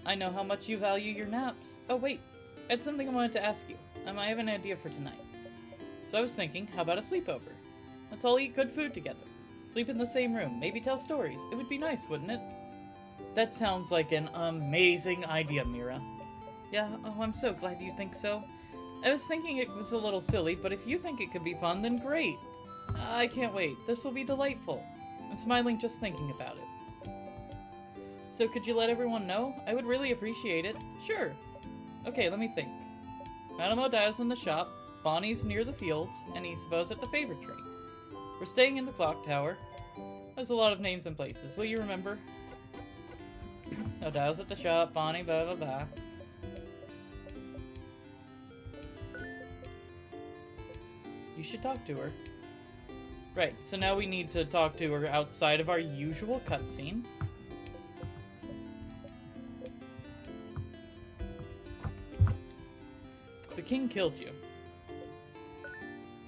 I know how much you value your naps. Oh, wait. I had something I wanted to ask you. I have an idea for tonight. So I was thinking, how about a sleepover? Let's all eat good food together. Sleep in the same room. Maybe tell stories. It would be nice, wouldn't it? That sounds like an amazing idea, Mira. Yeah, oh, I'm so glad you think so. I was thinking it was a little silly, but if you think it could be fun, then great. I can't wait. This will be delightful. I'm smiling just thinking about it. So could you let everyone know? I would really appreciate it. Sure. Okay, let me think. Madame O'Dowd's in the shop, Bonnie's near the fields, and Isabeau's at the favorite tree. We're staying in the clock tower. There's a lot of names and places. Will you remember? O'Dowd's at the shop, Bonnie, blah blah blah. You should talk to her. Right, so now we need to talk to her outside of our usual cutscene. The king killed you.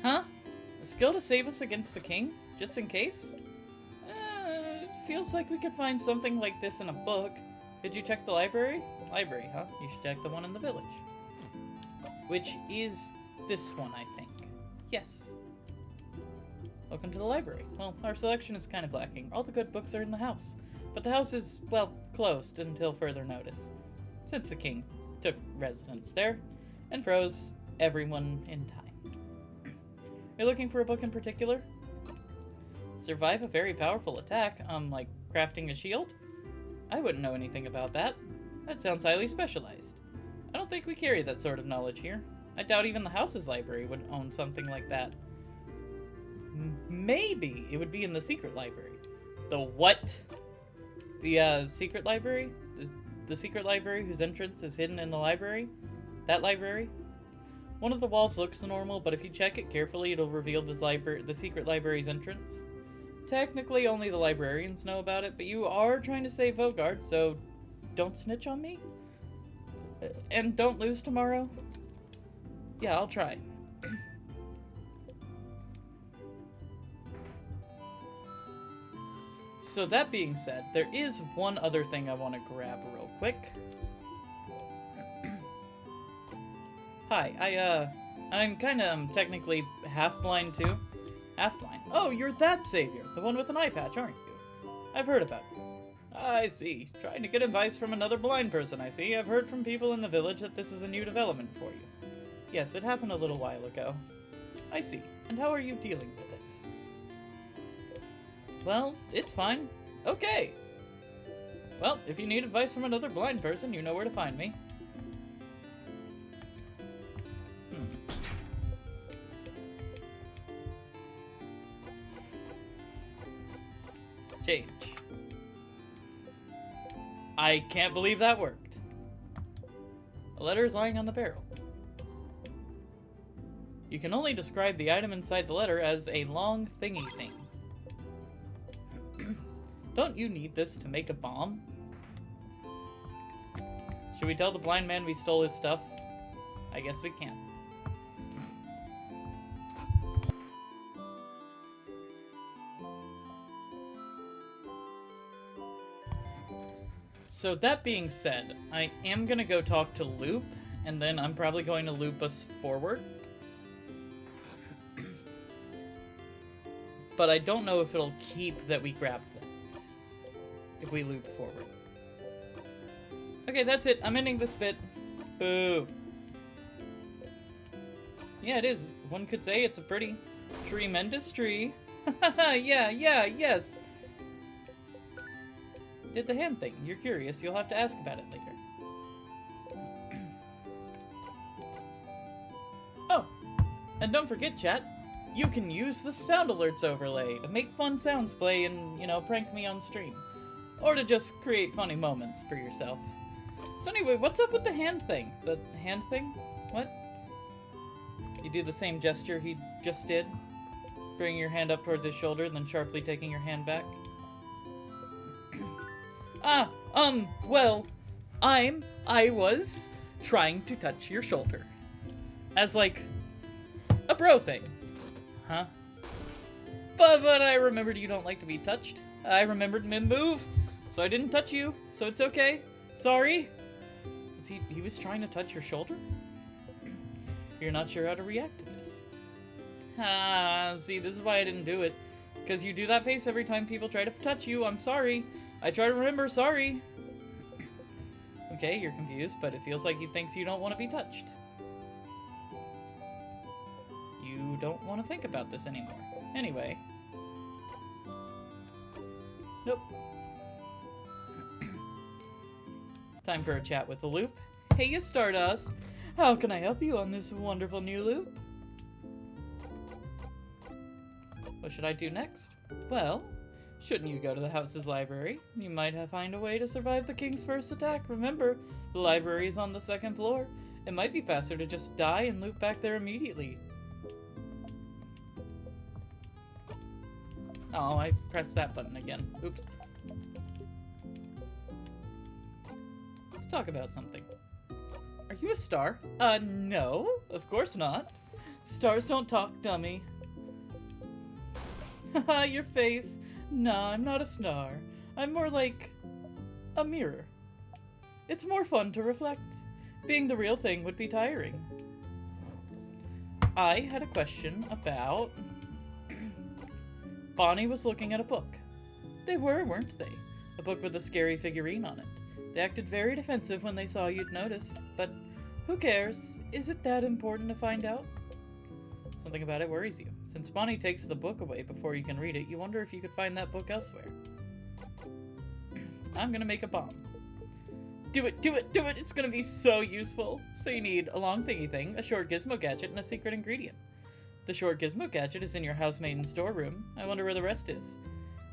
Huh? A skill to save us against the king? Just in case? It feels like we could find something like this in a book. Did you check the library? Library, huh? You should check the one in the village. Which is this one, I think. Yes. Welcome to the library. Well, our selection is kind of lacking. All the good books are in the house. But the house is, well, closed until further notice. Since the king took residence there, and froze everyone in time. You're looking for a book in particular? Survive a very powerful attack, like crafting a shield? I wouldn't know anything about that. That sounds highly specialized. I don't think we carry that sort of knowledge here. I doubt even the house's library would own something like that. Maybe it would be in the secret library. The what? The secret library? The secret library whose entrance is hidden in the library? That library? One of the walls looks normal, but if you check it carefully, it'll reveal the secret library's entrance. Technically, only the librarians know about it, but you are trying to save Vogard, so don't snitch on me? And don't lose tomorrow? Yeah, I'll try. So that being said, there is one other thing I want to grab real quick. Hi, I'm kinda, technically half-blind too. Half-blind. Oh, you're that savior, the one with an eye patch, aren't you? I've heard about you. I see. Trying to get advice from another blind person, I see. I've heard from people in the village that this is a new development for you. Yes, it happened a little while ago. I see. And how are you dealing with it? Well, it's fine. Okay. Well, if you need advice from another blind person, you know where to find me. Change. I can't believe that worked. A letter is lying on the barrel. You can only describe the item inside the letter as a long thingy thing. Don't you need this to make a bomb? Should we tell the blind man we stole his stuff? I guess we can. So that being said, I am gonna go talk to Loop, and then I'm probably going to loop us forward. But I don't know if it'll keep that we grabbed them if we loop forward. Okay, that's it. I'm ending this bit. Boo. Yeah, it is. One could say it's a pretty tremendous tree. Yeah, yes. Did the hand thing. You're curious. You'll have to ask about it later. Oh, and don't forget, chat. You can use the sound alerts overlay to make fun sounds play and, prank me on stream. Or to just create funny moments for yourself. So anyway, what's up with the hand thing? The hand thing? What? You do the same gesture he just did? Bringing your hand up towards his shoulder, then sharply taking your hand back? Well, I was trying to touch your shoulder. As, like, a bro thing. Huh? But I remembered you don't like to be touched. I remembered mid-move, so I didn't touch you, so it's okay. Sorry. He was trying to touch your shoulder? You're not sure how to react to this. See, this is why I didn't do it. Because you do that face every time people try to touch you. I'm sorry. I try to remember, sorry. Okay, you're confused, but it feels like he thinks you don't want to be touched. You don't want to think about this anymore. Anyway. Nope. Time for a chat with the loop. Hey, you Stardust. How can I help you on this wonderful new loop? What should I do next? Well, shouldn't you go to the house's library? You might find a way to survive the king's first attack. Remember, the library is on the 2nd floor. It might be faster to just die and loop back there immediately. Oh, I pressed that button again. Oops. Let's talk about something. Are you a star? No, of course not. Stars don't talk, dummy. Haha, your face. Nah, I'm not a star. I'm more like a mirror. It's more fun to reflect. Being the real thing would be tiring. I had a question about... Bonnie was looking at a book. They were, weren't they? A book with a scary figurine on it. They acted very defensive when they saw you'd noticed, but who cares? Is it that important to find out? Something about it worries you. Since Bonnie takes the book away before you can read it, you wonder if you could find that book elsewhere. I'm gonna make a bomb. Do it, do it, do it! It's gonna be so useful! So you need a long thingy thing, a short gizmo gadget, and a secret ingredient. The short gizmo gadget is in your housemaid's storeroom. I wonder where the rest is.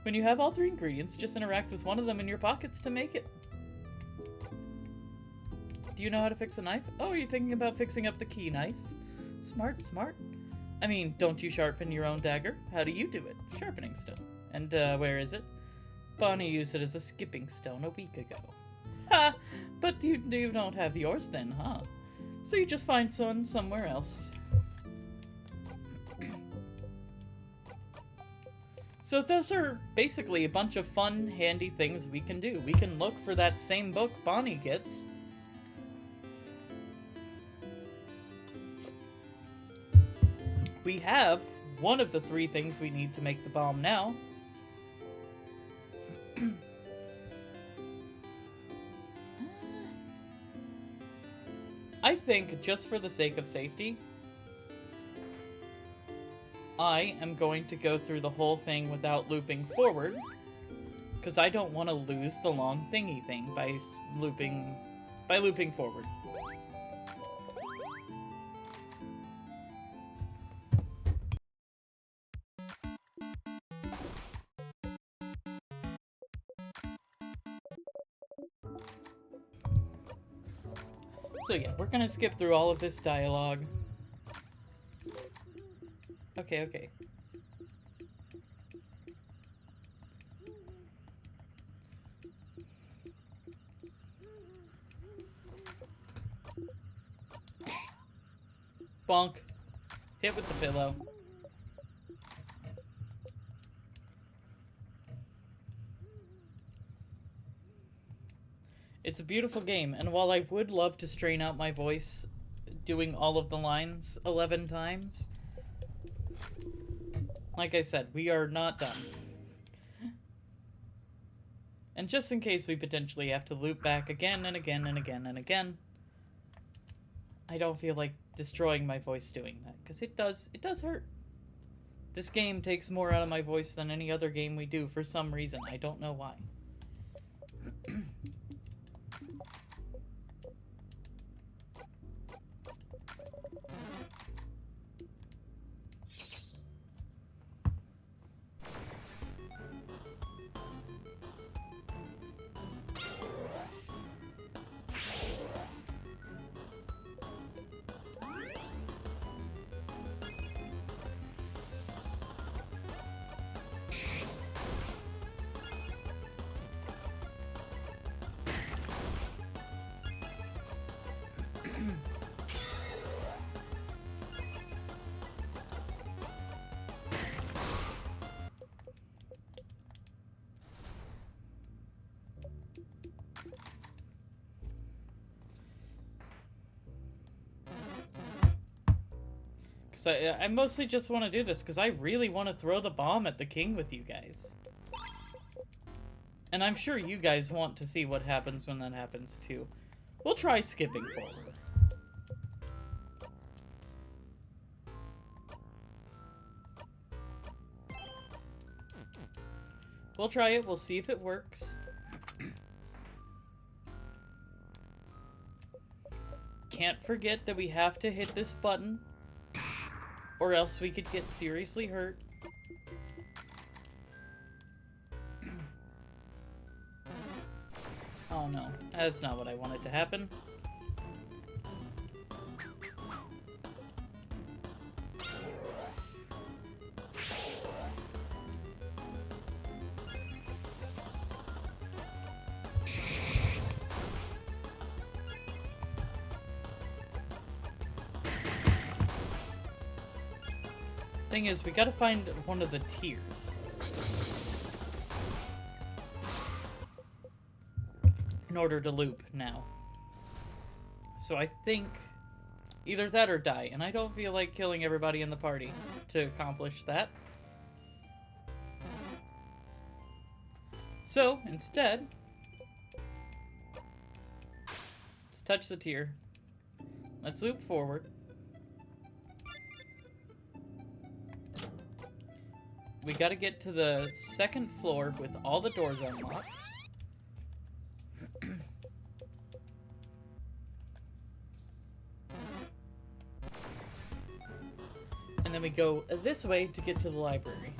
When you have all 3 ingredients, just interact with one of them in your pockets to make it. Do you know how to fix a knife? Oh, are you thinking about fixing up the key knife? Smart, smart. I mean, don't you sharpen your own dagger? How do you do it? Sharpening stone. And, where is it? Bonnie used it as a skipping stone a week ago. Ha! But you don't have yours then, huh? So you just find one somewhere else. So those are basically a bunch of fun, handy things we can do. We can look for that same book Bonnie gets. We have one of the 3 things we need to make the bomb now. I think, just for the sake of safety, I am going to go through the whole thing without looping forward, because I don't want to lose the long thingy thing by looping forward. So yeah, we're gonna skip through all of this dialogue. Okay, okay. Bonk. Hit with the pillow. It's a beautiful game, and while I would love to strain out my voice doing all of the lines 11 times, like I said, we are not done. And just in case we potentially have to loop back again and again and again and again, I don't feel like destroying my voice doing that, because it does hurt. This game takes more out of my voice than any other game we do for some reason. I don't know why. I mostly just want to do this because I really want to throw the bomb at the king with you guys. And I'm sure you guys want to see what happens when that happens too. We'll try skipping forward. We'll try it, we'll see if it works. Can't forget that we have to hit this button, or else we could get seriously hurt. Oh no, that's not what I wanted to happen. Thing is, we gotta find one of the tiers in order to loop now. So I think either that or die, and I don't feel like killing everybody in the party to accomplish that. So instead, Just touch the tier. Let's loop forward. We gotta get to the second floor with all the doors unlocked. And then we go this way to get to the library.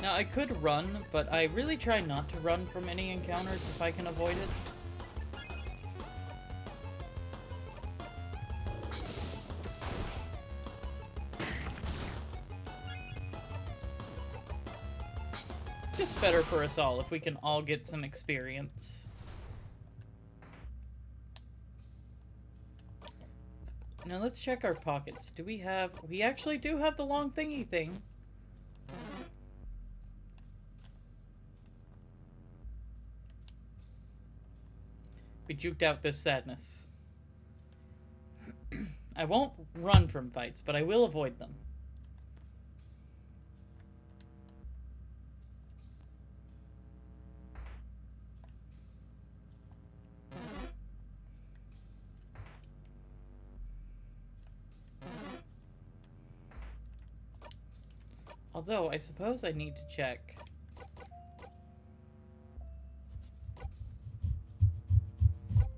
Now, I could run, but I really try not to run from any encounters if I can avoid it. Just better for us all if we can all get some experience. Now let's check our pockets. Do we have... We actually do have the long thingy thing. We juked out this sadness. I won't run from fights, but I will avoid them. Although, I suppose I need to check.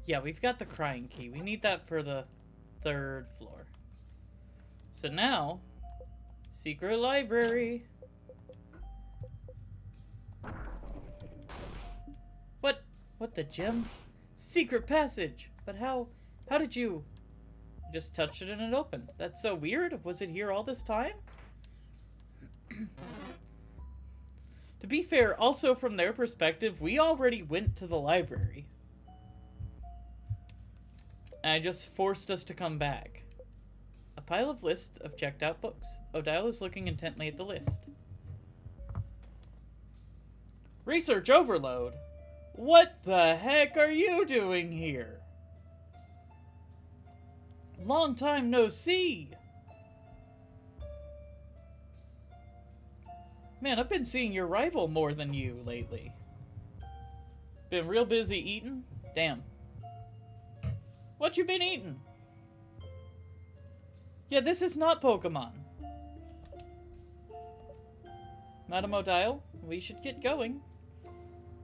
Yeah, we've got the crying key. We need that for the third floor. So now, secret library. What the gems? Secret passage! But how did you... You just touched it and it opened. That's so weird. Was it here all this time? To be fair, also from their perspective, we already went to the library. And I just forced us to come back. A pile of lists of checked out books. Odile is looking intently at the list. Research overload? What the heck are you doing here? Long time no see. Man, I've been seeing your rival more than you lately. Been real busy eating? Damn. What you been eating? Yeah, this is not Pokemon. Madame Odile, we should get going.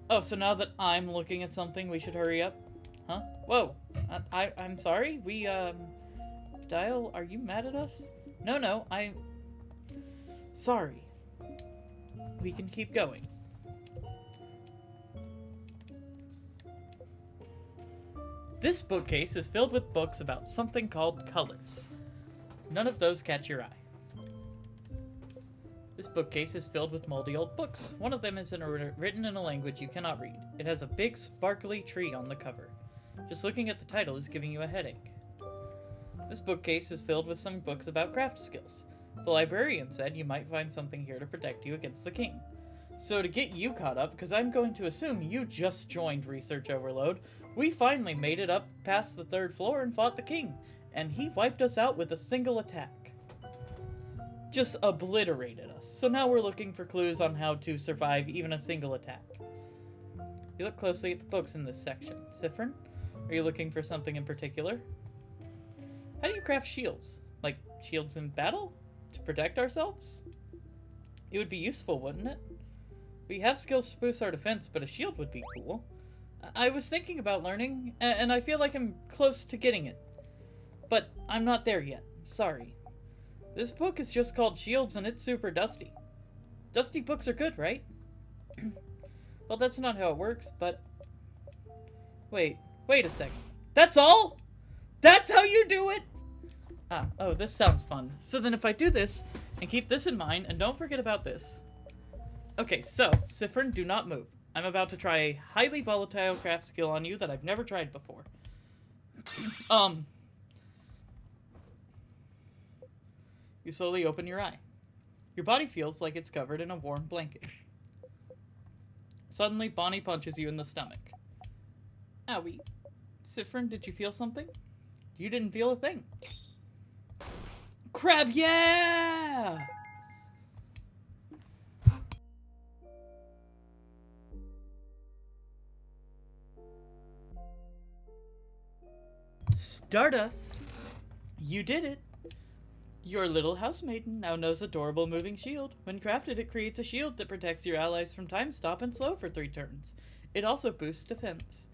Oh, so now that I'm looking at something, we should hurry up? Huh? Whoa. I'm sorry? Odile, are you mad at us? No, sorry. We can keep going. This bookcase is filled with books about something called colors. None of those catch your eye. This bookcase is filled with moldy old books. One of them is written in a language you cannot read. It has a big sparkly tree on the cover. Just looking at the title is giving you a headache. This bookcase is filled with some books about craft skills. The librarian said you might find something here to protect you against the king. So to get you caught up, because I'm going to assume you just joined Research Overload, we finally made it up past the third floor and fought the king, and he wiped us out with a single attack. Just obliterated us. So now we're looking for clues on how to survive even a single attack. You look closely at the books in this section. Siffrin, are you looking for something in particular? How do you craft shields? Like shields in battle? To protect ourselves? It would be useful, wouldn't it? We have skills to boost our defense, but a shield would be cool. I was thinking about learning, and I feel like I'm close to getting it. But I'm not there yet. Sorry. This book is just called Shields, and it's super dusty. Dusty books are good, right? Well, that's not how it works, but... Wait a second. That's all? That's how you do it? Oh, this sounds fun. So then if I do this, and keep this in mind, and don't forget about this. Okay, so, Siffrin, do not move. I'm about to try a highly volatile craft skill on you that I've never tried before. You slowly open your eye. Your body feels like it's covered in a warm blanket. Suddenly, Bonnie punches you in the stomach. Owie. Sifrin, did you feel something? You didn't feel a thing. Crab, yeah! Stardust, you did it. Your little housemaiden now knows Adorable Moving Shield. When crafted, it creates a shield that protects your allies from time stop and slow for 3 turns. It also boosts defense.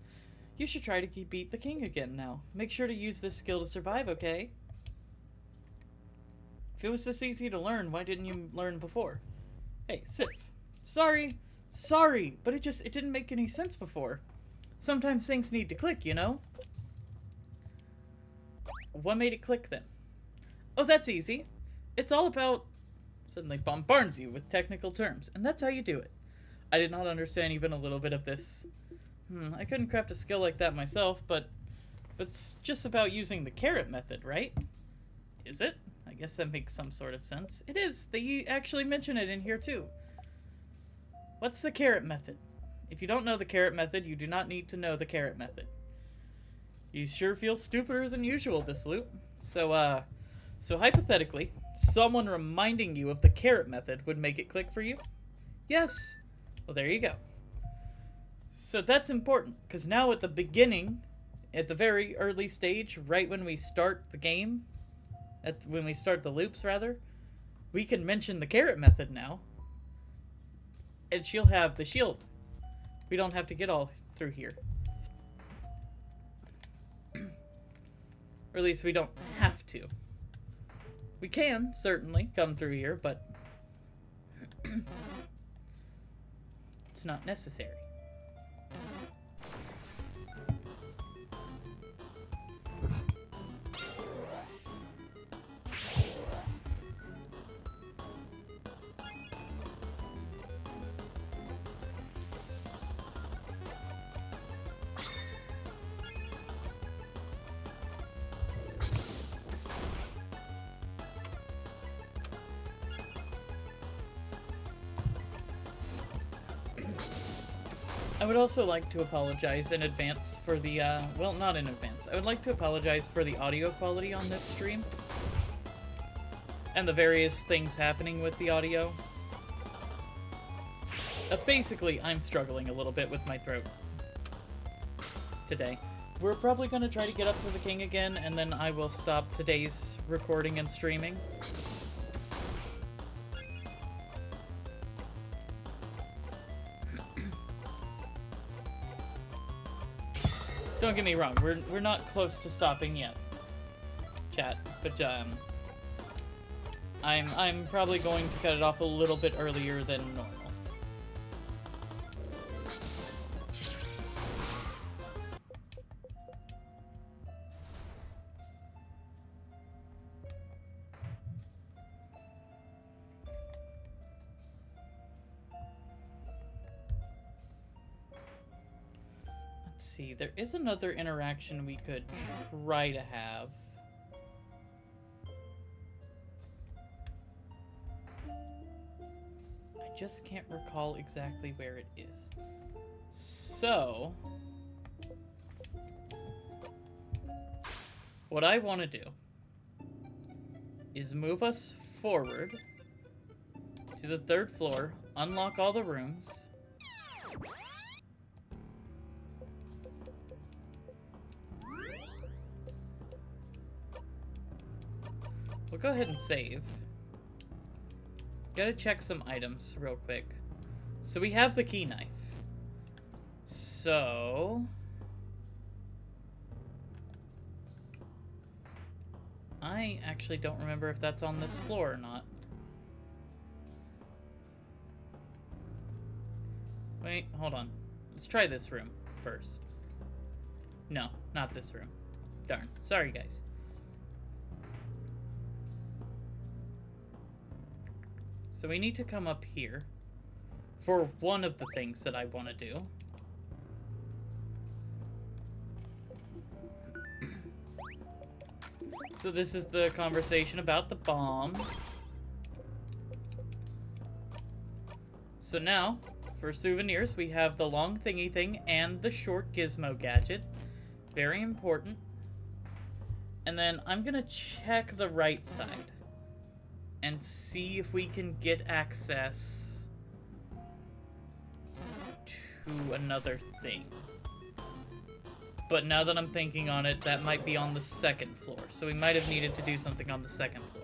You should try to beat the king again now. Make sure to use this skill to survive, okay? If it was this easy to learn, why didn't you learn before? Hey, Sif. Sorry, but it didn't make any sense before. Sometimes things need to click, you know? What made it click then? Oh, that's easy. It's all about... Suddenly bombards you with technical terms, and that's how you do it. I did not understand even a little bit of this. I couldn't craft a skill like that myself, but it's just about using the carrot method, right? Is it? I guess that makes some sort of sense. It is. They actually mention it in here too. What's the carrot method? If you don't know the carrot method, you do not need to know the carrot method. You sure feel stupider than usual this loop. So hypothetically, someone reminding you of the carrot method would make it click for you? Yes. Well, there you go. So that's important, because now at the beginning, at the very early stage, right when we start the game, when we start the loops, rather, we can mention the carrot method now, and she'll have the shield. We don't have to get all through here. Or at least we don't have to. We can, certainly, come through here, but it's not necessary. I would also like to apologize in advance for the, well, not in advance. I would like to apologize for the audio quality on this stream. And the various things happening with the audio. Basically, I'm struggling a little bit with my throat today. We're probably going to try to get up to the king again, and then I will stop today's recording and streaming. Don't get me wrong, we're not close to stopping yet, chat, but I'm probably going to cut it off a little bit earlier than normal. Let's see, there is another interaction we could try to have. I just can't recall exactly where it is. So, what I want to do is move us forward to the 3rd floor, unlock all the rooms. We'll go ahead and save. Gotta check some items real quick. So we have the key knife. So I actually don't remember if that's on this floor or not. Wait, hold on. Let's try this room first. No, not this room. Darn. Sorry, guys. So we need to come up here for one of the things that I want to do. So this is the conversation about the bomb. So now, for souvenirs, we have the long thingy thing and the short gizmo gadget. Very important. And then I'm gonna check the right side and see if we can get access to another thing. But now that I'm thinking on it, that might be on the second floor. So we might have needed to do something on the second floor.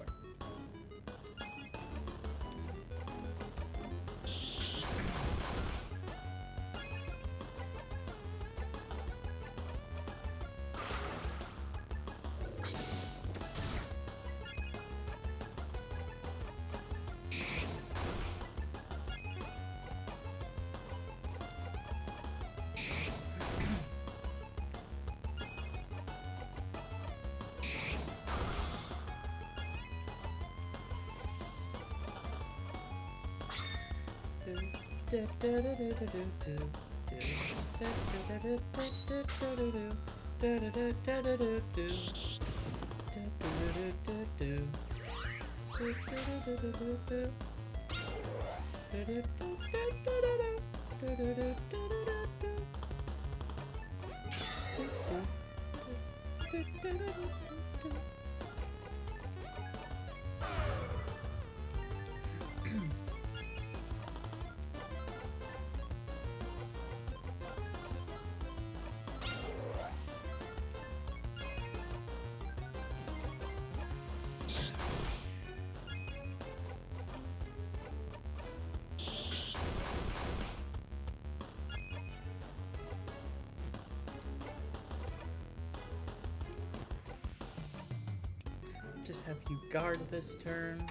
Just have you guard this turn.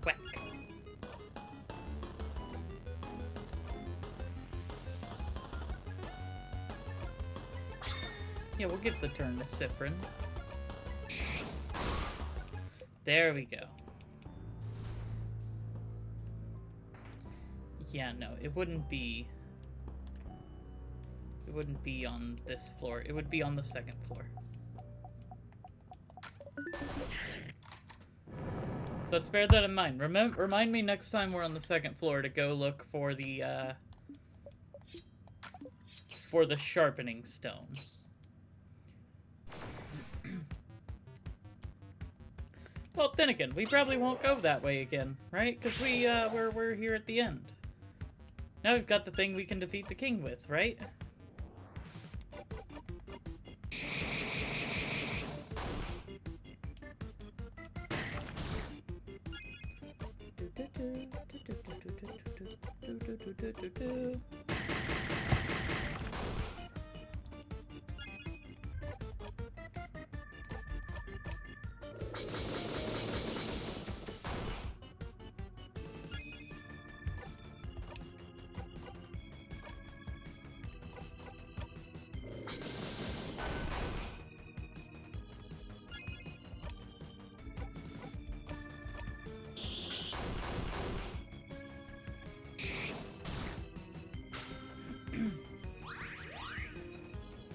Whack. Yeah, we'll give the turn to Cyprin. There we go. Yeah, no, it wouldn't be... It wouldn't be on this floor. It would be on the second floor. So let's bear that in mind. Remind me next time we're on the second floor to go look for the sharpening stone. Well, then again, we probably won't go that way again, right? Because we're here at the end. Now we've got the thing we can defeat the king with, right?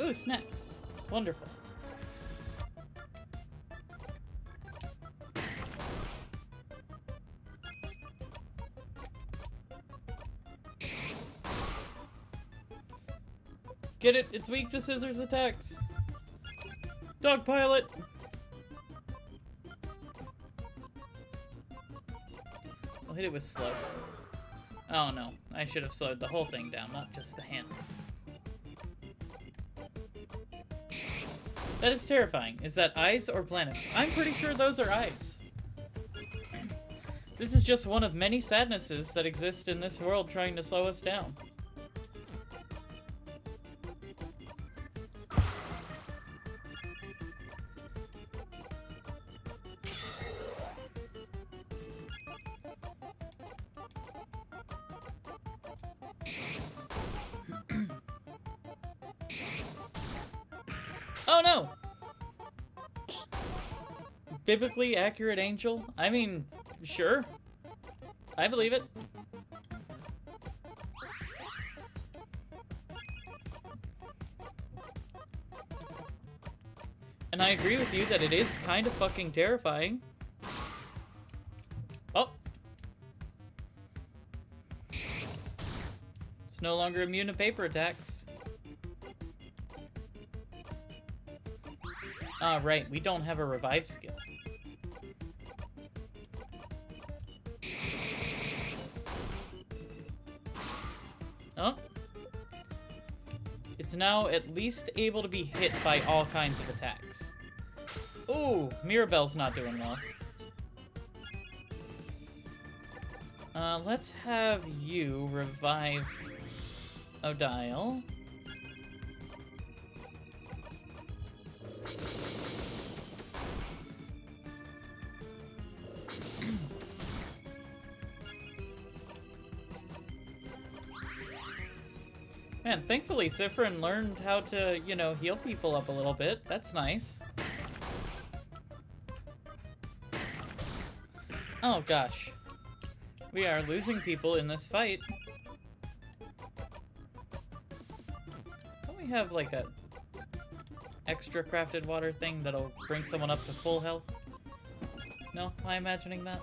Ooh, snacks. Wonderful. Get it? It's weak to scissors attacks. Dog pilot! I'll hit it with slow. Oh no, I should have slowed the whole thing down, not just the hand. That is terrifying. Is that ice or planets? I'm pretty sure those are ice. This is just one of many sadnesses that exist in this world trying to slow us down. Oh no! Biblically accurate angel? I mean, sure. I believe it. And I agree with you that it is kind of fucking terrifying. Oh! It's no longer immune to paper attacks. Ah, right, we don't have a revive skill. Oh. It's now at least able to be hit by all kinds of attacks. Ooh, Mirabelle's not doing well. Let's have you revive Odile. Man, thankfully Sifrin learned how to, you know, heal people up a little bit. That's nice. Oh gosh. We are losing people in this fight. Don't we have like a extra crafted water thing that'll bring someone up to full health? No? Am I imagining that?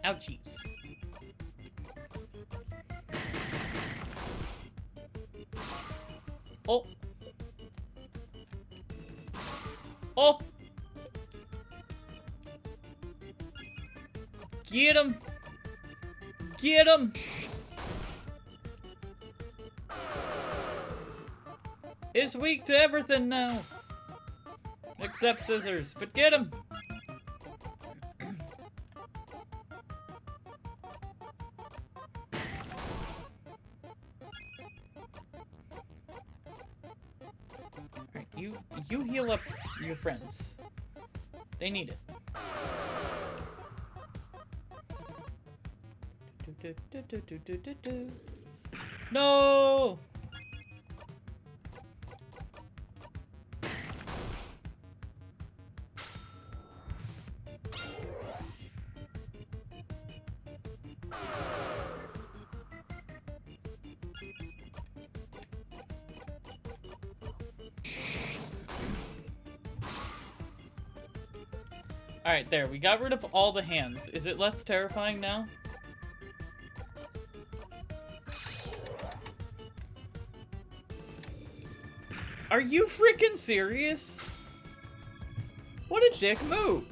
Ouchies. Oh! Oh! Get him! Get him! It's weak to everything now! Except scissors, but get him! Alright, you heal up your friends. They need it. No! Alright, there. We got rid of all the hands. Is it less terrifying now? Are you freaking serious? What a dick move!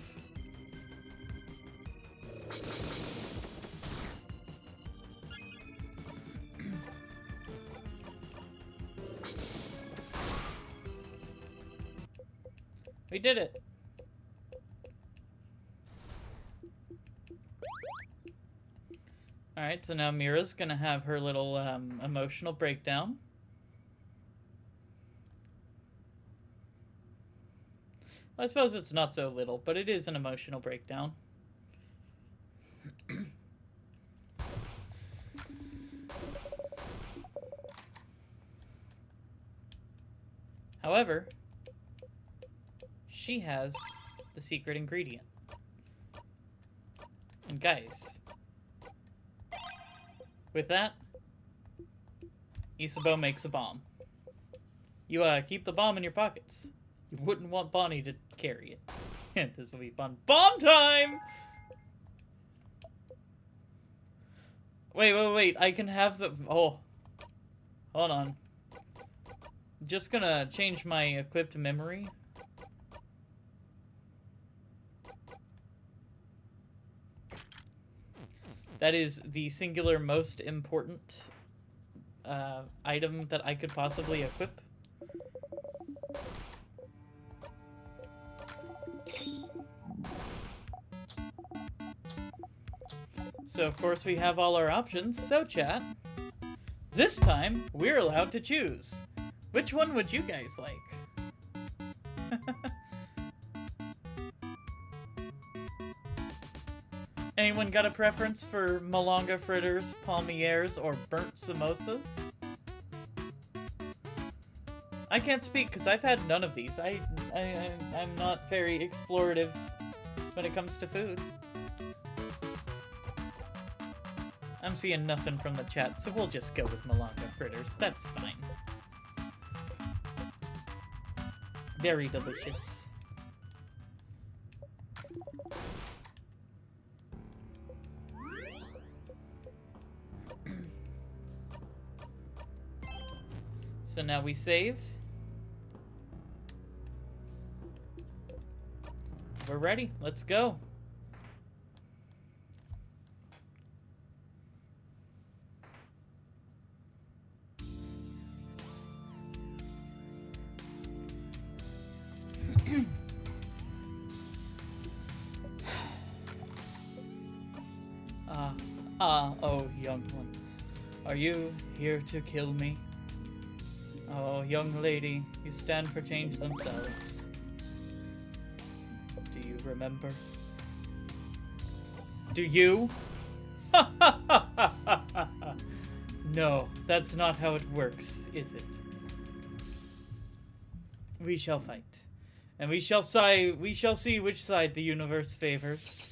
We did it! Alright, so now Mira's gonna have her little emotional breakdown. I suppose it's not so little, but it is an emotional breakdown. However, she has the secret ingredient. And guys, with that, Isabeau makes a bomb. You keep the bomb in your pockets. You wouldn't want Bonnie to carry it. This will be fun. Bomb time! Wait. I can have the... Oh. Hold on. Just gonna change my equipped memory. That is the singular most important item that I could possibly equip. So of course we have all our options, so chat, this time we're allowed to choose. Which one would you guys like? Anyone got a preference for malanga fritters, palmiers, or burnt samosas? I can't speak because I've had none of these. I'm not very explorative when it comes to food. I'm seeing nothing from the chat, so we'll just go with malanga fritters. That's fine. Very delicious. So now we save. We're ready. Let's go. Oh, young ones. Are you here to kill me? Oh, young lady, you stand for change themselves. Do you remember? Do you? No, that's not how it works, is it? We shall fight. And we shall see which side the universe favors.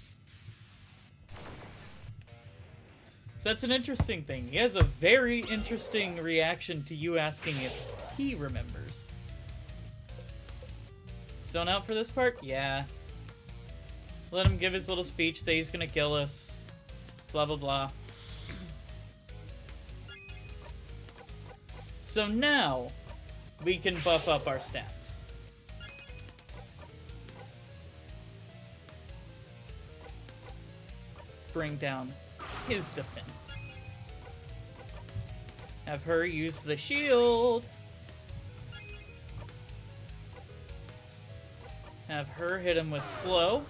So that's an interesting thing. He has a very interesting reaction to you asking if he remembers. Zone out for this part? Yeah. Let him give his little speech, say he's gonna kill us. Blah, blah, blah. So now, we can buff up our stats. Bring down his defense. Have her use the shield. Have her hit him with slow.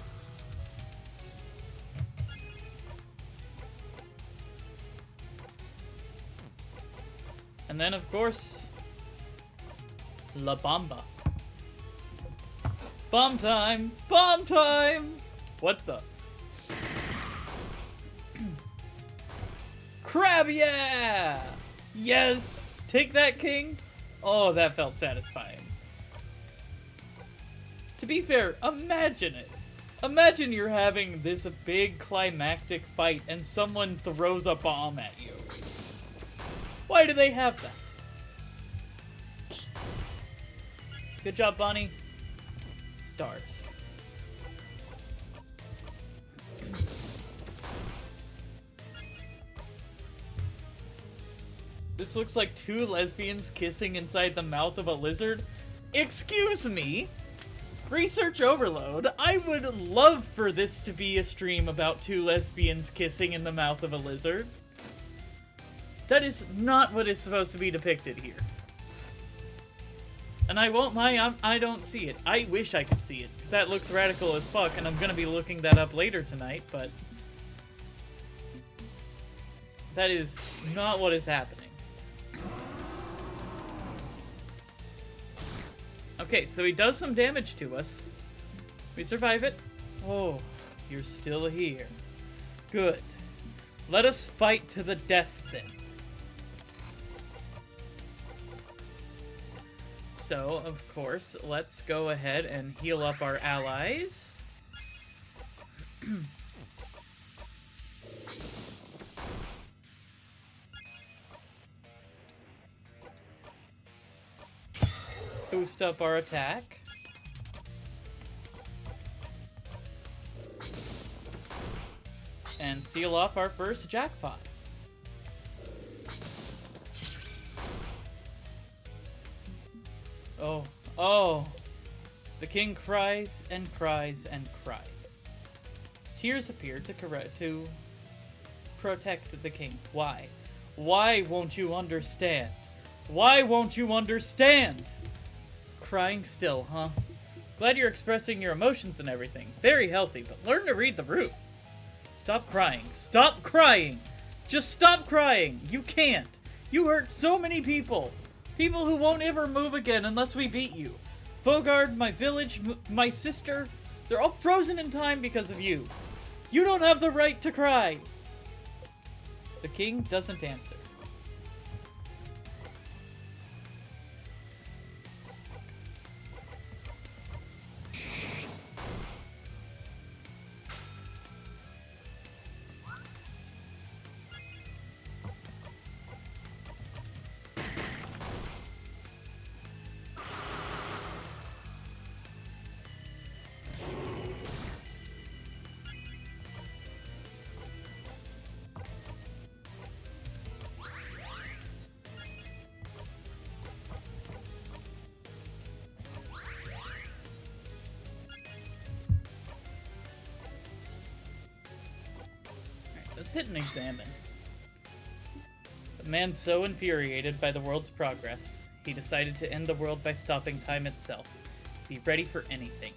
And then, of course, La Bamba. Bomb time! Bomb time! What the? Crab, yeah! Yes! Take that, king! Oh, that felt satisfying. To be fair, imagine it. Imagine you're having this big climactic fight and someone throws a bomb at you. Why do they have that? Good job, Bonnie. Stars. This looks like two lesbians kissing inside the mouth of a lizard. Excuse me? Research overload. I would love for this to be a stream about two lesbians kissing in the mouth of a lizard. That is not what is supposed to be depicted here. And I won't lie, I don't see it. I wish I could see it, because that looks radical as fuck, and I'm gonna be looking that up later tonight, but... that is not what is happening. Okay, so he does some damage to us. We survive it. Oh, you're still here. Good. Let us fight to the death then. So, of course, let's go ahead and heal up our allies. Boost up our attack. And seal off our first jackpot. Oh, oh. The king cries and cries and cries. Tears appear to protect the king. Why? Why won't you understand? Why won't you understand? Crying still, huh? Glad you're expressing your emotions and everything. Very healthy, but learn to read the room. Stop crying. Stop crying! Just stop crying! You can't! You hurt so many people! People who won't ever move again unless we beat you. Vogard, my village, my sister, they're all frozen in time because of you. You don't have the right to cry! The king doesn't answer. Let's hit and examine. A man so infuriated by the world's progress, he decided to end the world by stopping time itself. Be ready for anything.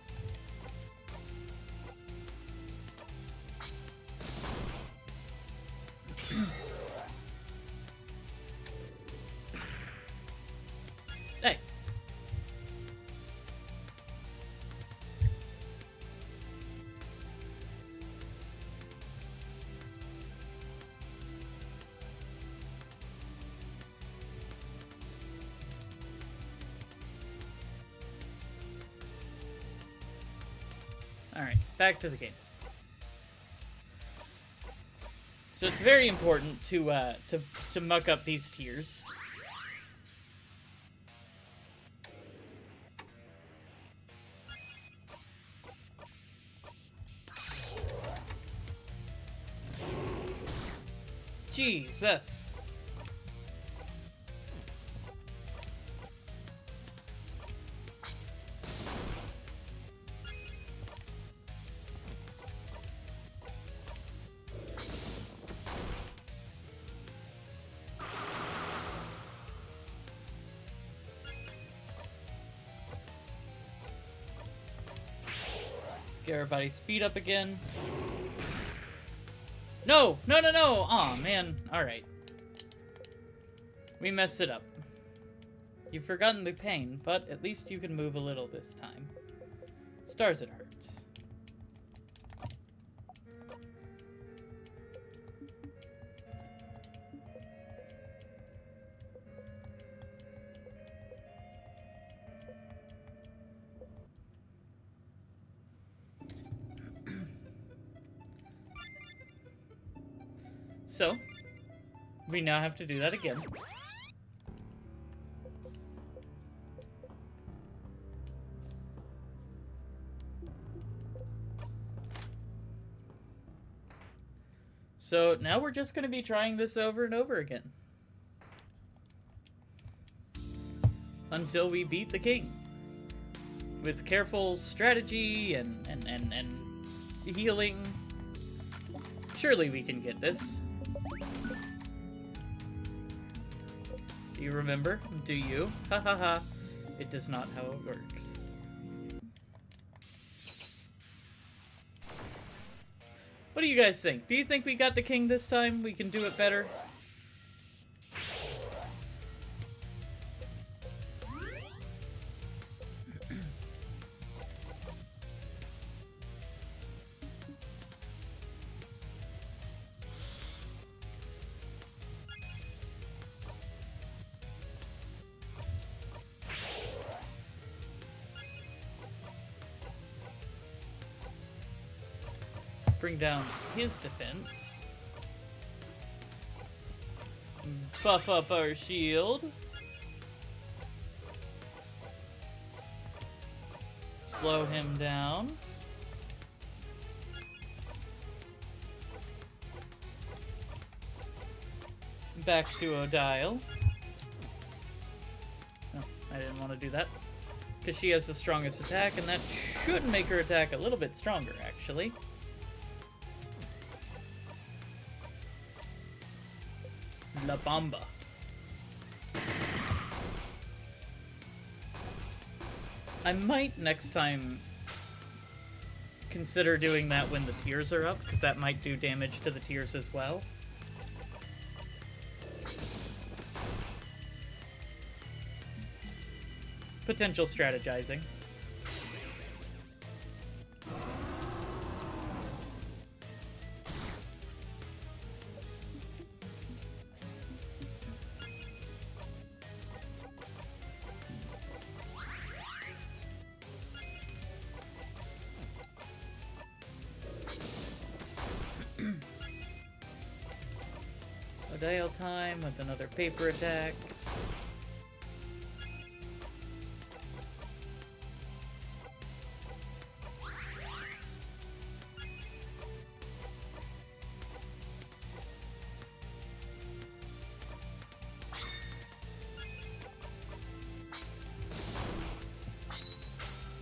Hey. Alright, back to the game. So it's very important to muck up these tiers. Jesus. Get everybody speed up again. No! No, no, no! Aw, man. Alright. We messed it up. You've forgotten the pain, but at least you can move a little this time. Stars, it hurts. So, we now have to do that again. So, now we're just going to be trying this over and over again. Until we beat the king. With careful strategy and healing. Surely we can get this. Do you remember? Do you? Ha ha ha. It does not how it works. What do you guys think? Do you think we got the king this time? We can do it better? Bring down his defense. Buff up our shield. Slow him down. Back to Odile. Oh, I didn't want to do that. Because she has the strongest attack, and that should make her attack a little bit stronger, actually. La Bamba. I might next time consider doing that when the tiers are up, because that might do damage to the tiers as well. Potential strategizing. Dial time with another paper attack.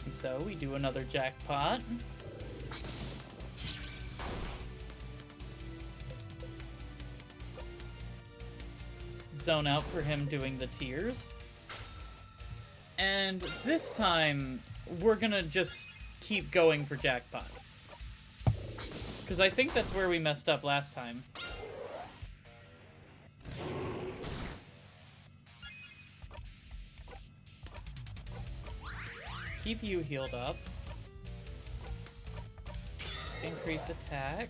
And so we do another jackpot. zone out for him doing the tiers. And this time, we're gonna just keep going for jackpots. Because I think that's where we messed up last time. Keep you healed up. Increase attack.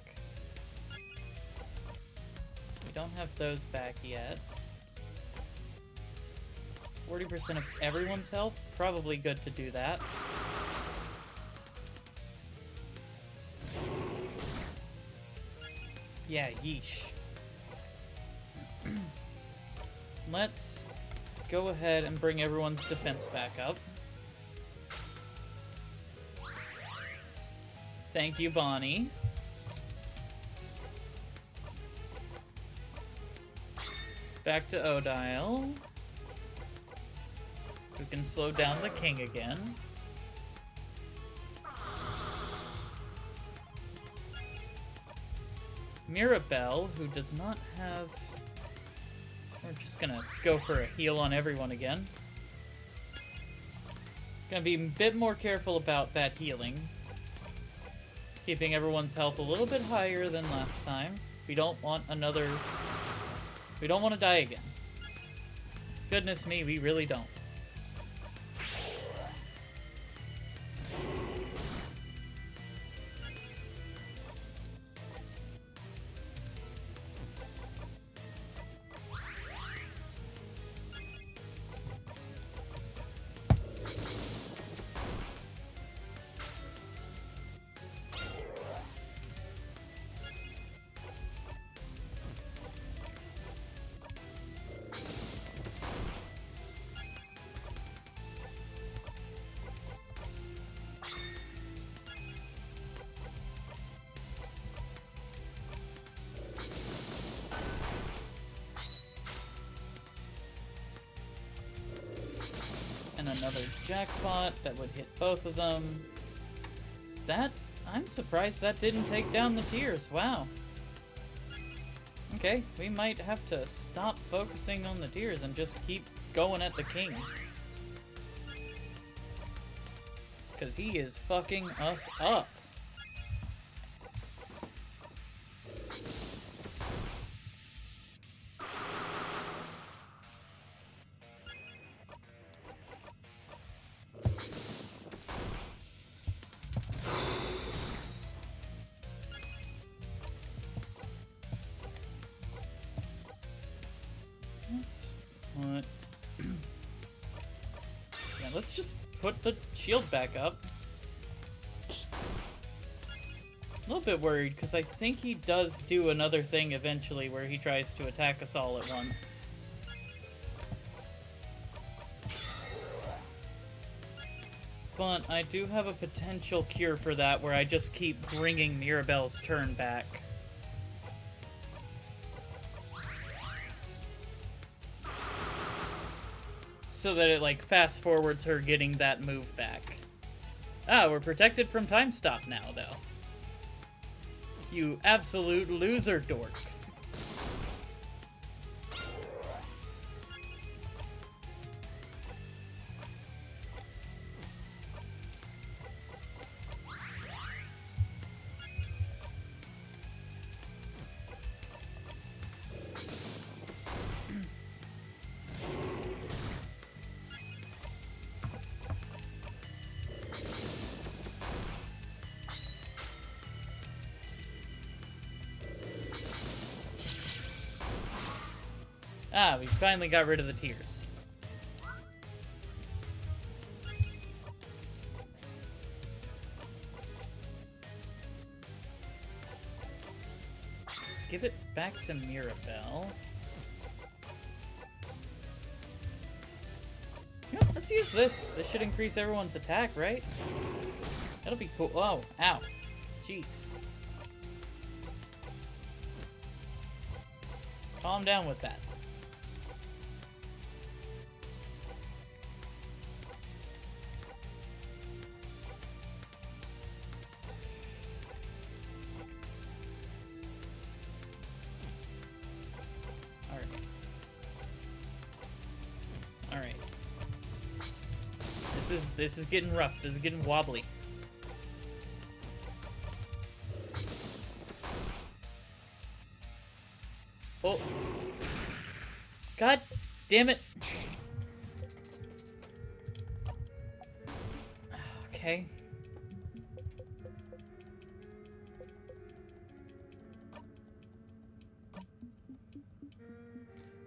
We don't have those back yet. 40% of everyone's health? Probably good to do that. Yeah, yeesh. Let's go ahead and bring everyone's defense back up. Thank you, Bonnie. Back to Odile. Who can slow down the king again. Mirabelle, who does not have... We're just gonna go for a heal on everyone again. Gonna be a bit more careful about that healing. Keeping everyone's health a little bit higher than last time. We don't want another... We don't want to die again. Goodness me, we really don't. Another jackpot that would hit both of them. I'm surprised that didn't take down the tiers. Wow. Okay, we might have to stop focusing on the tiers and just keep going at the king. Because he is fucking us up. Let's just put the shield back up. A little bit worried, because I think he does do another thing eventually where he tries to attack us all at once. But I do have a potential cure for that where I just keep bringing Mirabelle's turn back. So that it, like, fast-forwards her getting that move back. Ah, we're protected from time stop now, though. You absolute loser dork. Ah, we finally got rid of the tears. Just give it back to Mirabelle. Yeah, let's use this. This should increase everyone's attack, right? That'll be cool. Oh, ow. Jeez. Calm down with that. This is getting rough. This is getting wobbly. Oh. God damn it. Okay.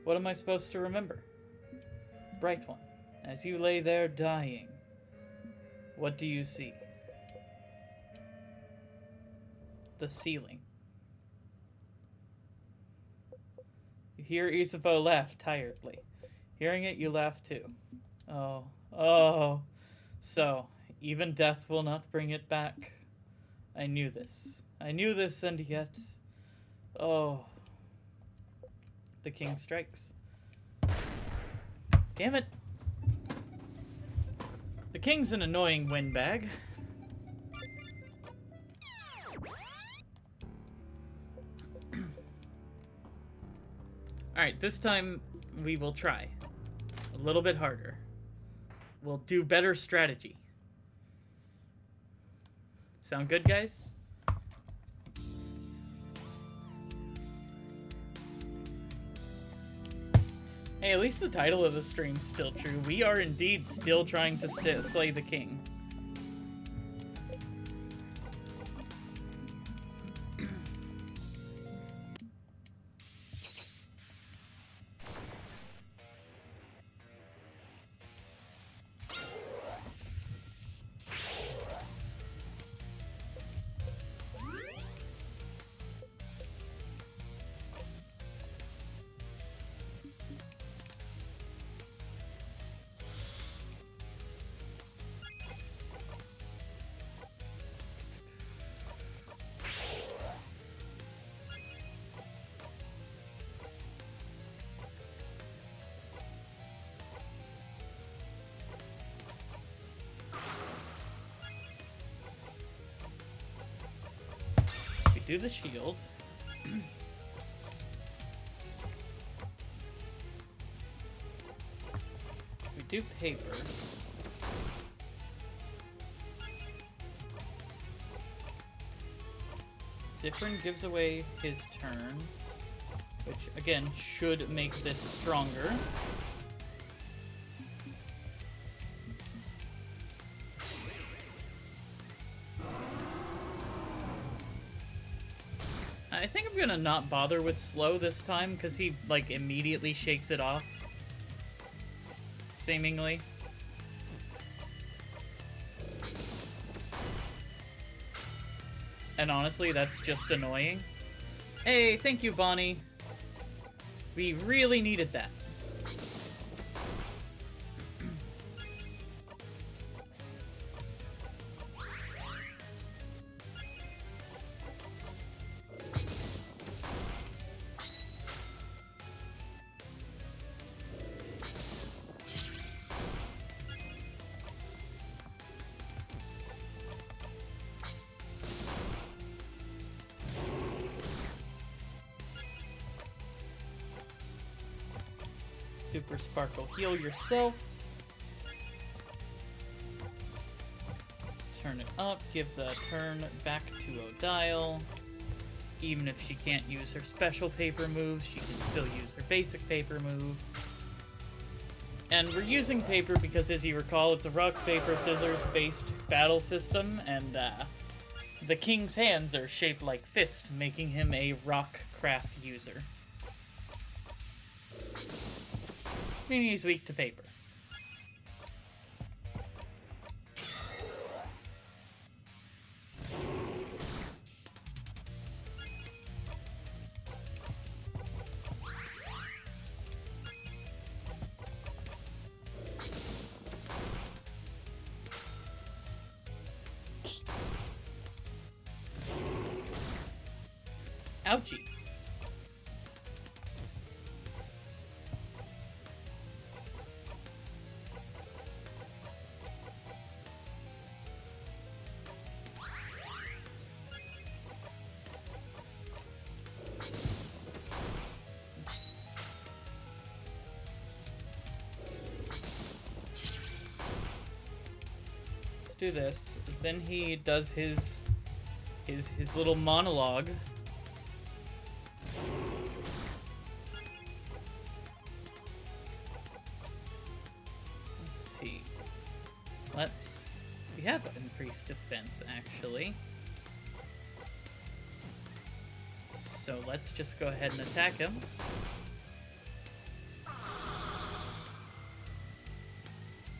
What am I supposed to remember? Bright one, as you lay there dying, what do you see? The ceiling. You hear Isafo laugh tiredly. Hearing it, you laugh too. Oh, oh. So, even death will not bring it back. I knew this. I knew this, and yet... Oh. The king strikes. Damn it. The king's an annoying windbag. Alright, this time we will try. A little bit harder. We'll do better strategy. Sound good, guys? Hey, at least the title of the stream's still true. We are indeed still trying to slay the king. Do the shield. We do paper. Zifrin gives away his turn, which again should make this stronger. I think I'm gonna not bother with slow this time, because he, like, immediately shakes it off. Seemingly. And honestly, that's just annoying. Hey, thank you, Bonnie. We really needed that. Super Sparkle, heal yourself. Turn it up, give the turn back to Odile. Even if she can't use her special paper moves, she can still use her basic paper move. And we're using paper because, as you recall, it's a rock, paper, scissors based battle system, and the king's hands are shaped like fist, making him a rock craft user. Meaning he's weak to paper. Ouchie. do this. Then he does his little monologue. Let's see. We have increased defense, actually. So let's just go ahead and attack him.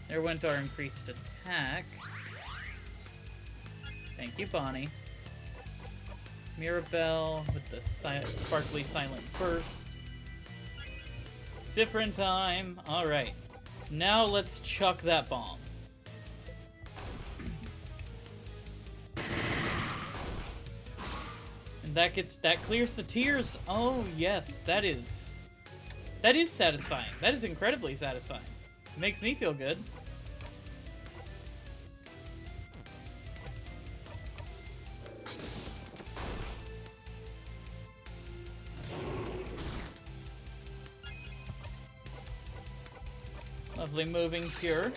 There went our increased attack. Thank you, Bonnie. Mirabelle with the sparkly silent burst. Cyphrin time. Alright. Now let's chuck that bomb. And that clears the tears. Oh yes, that is satisfying. That is incredibly satisfying. It makes me feel good. Lovely moving cure.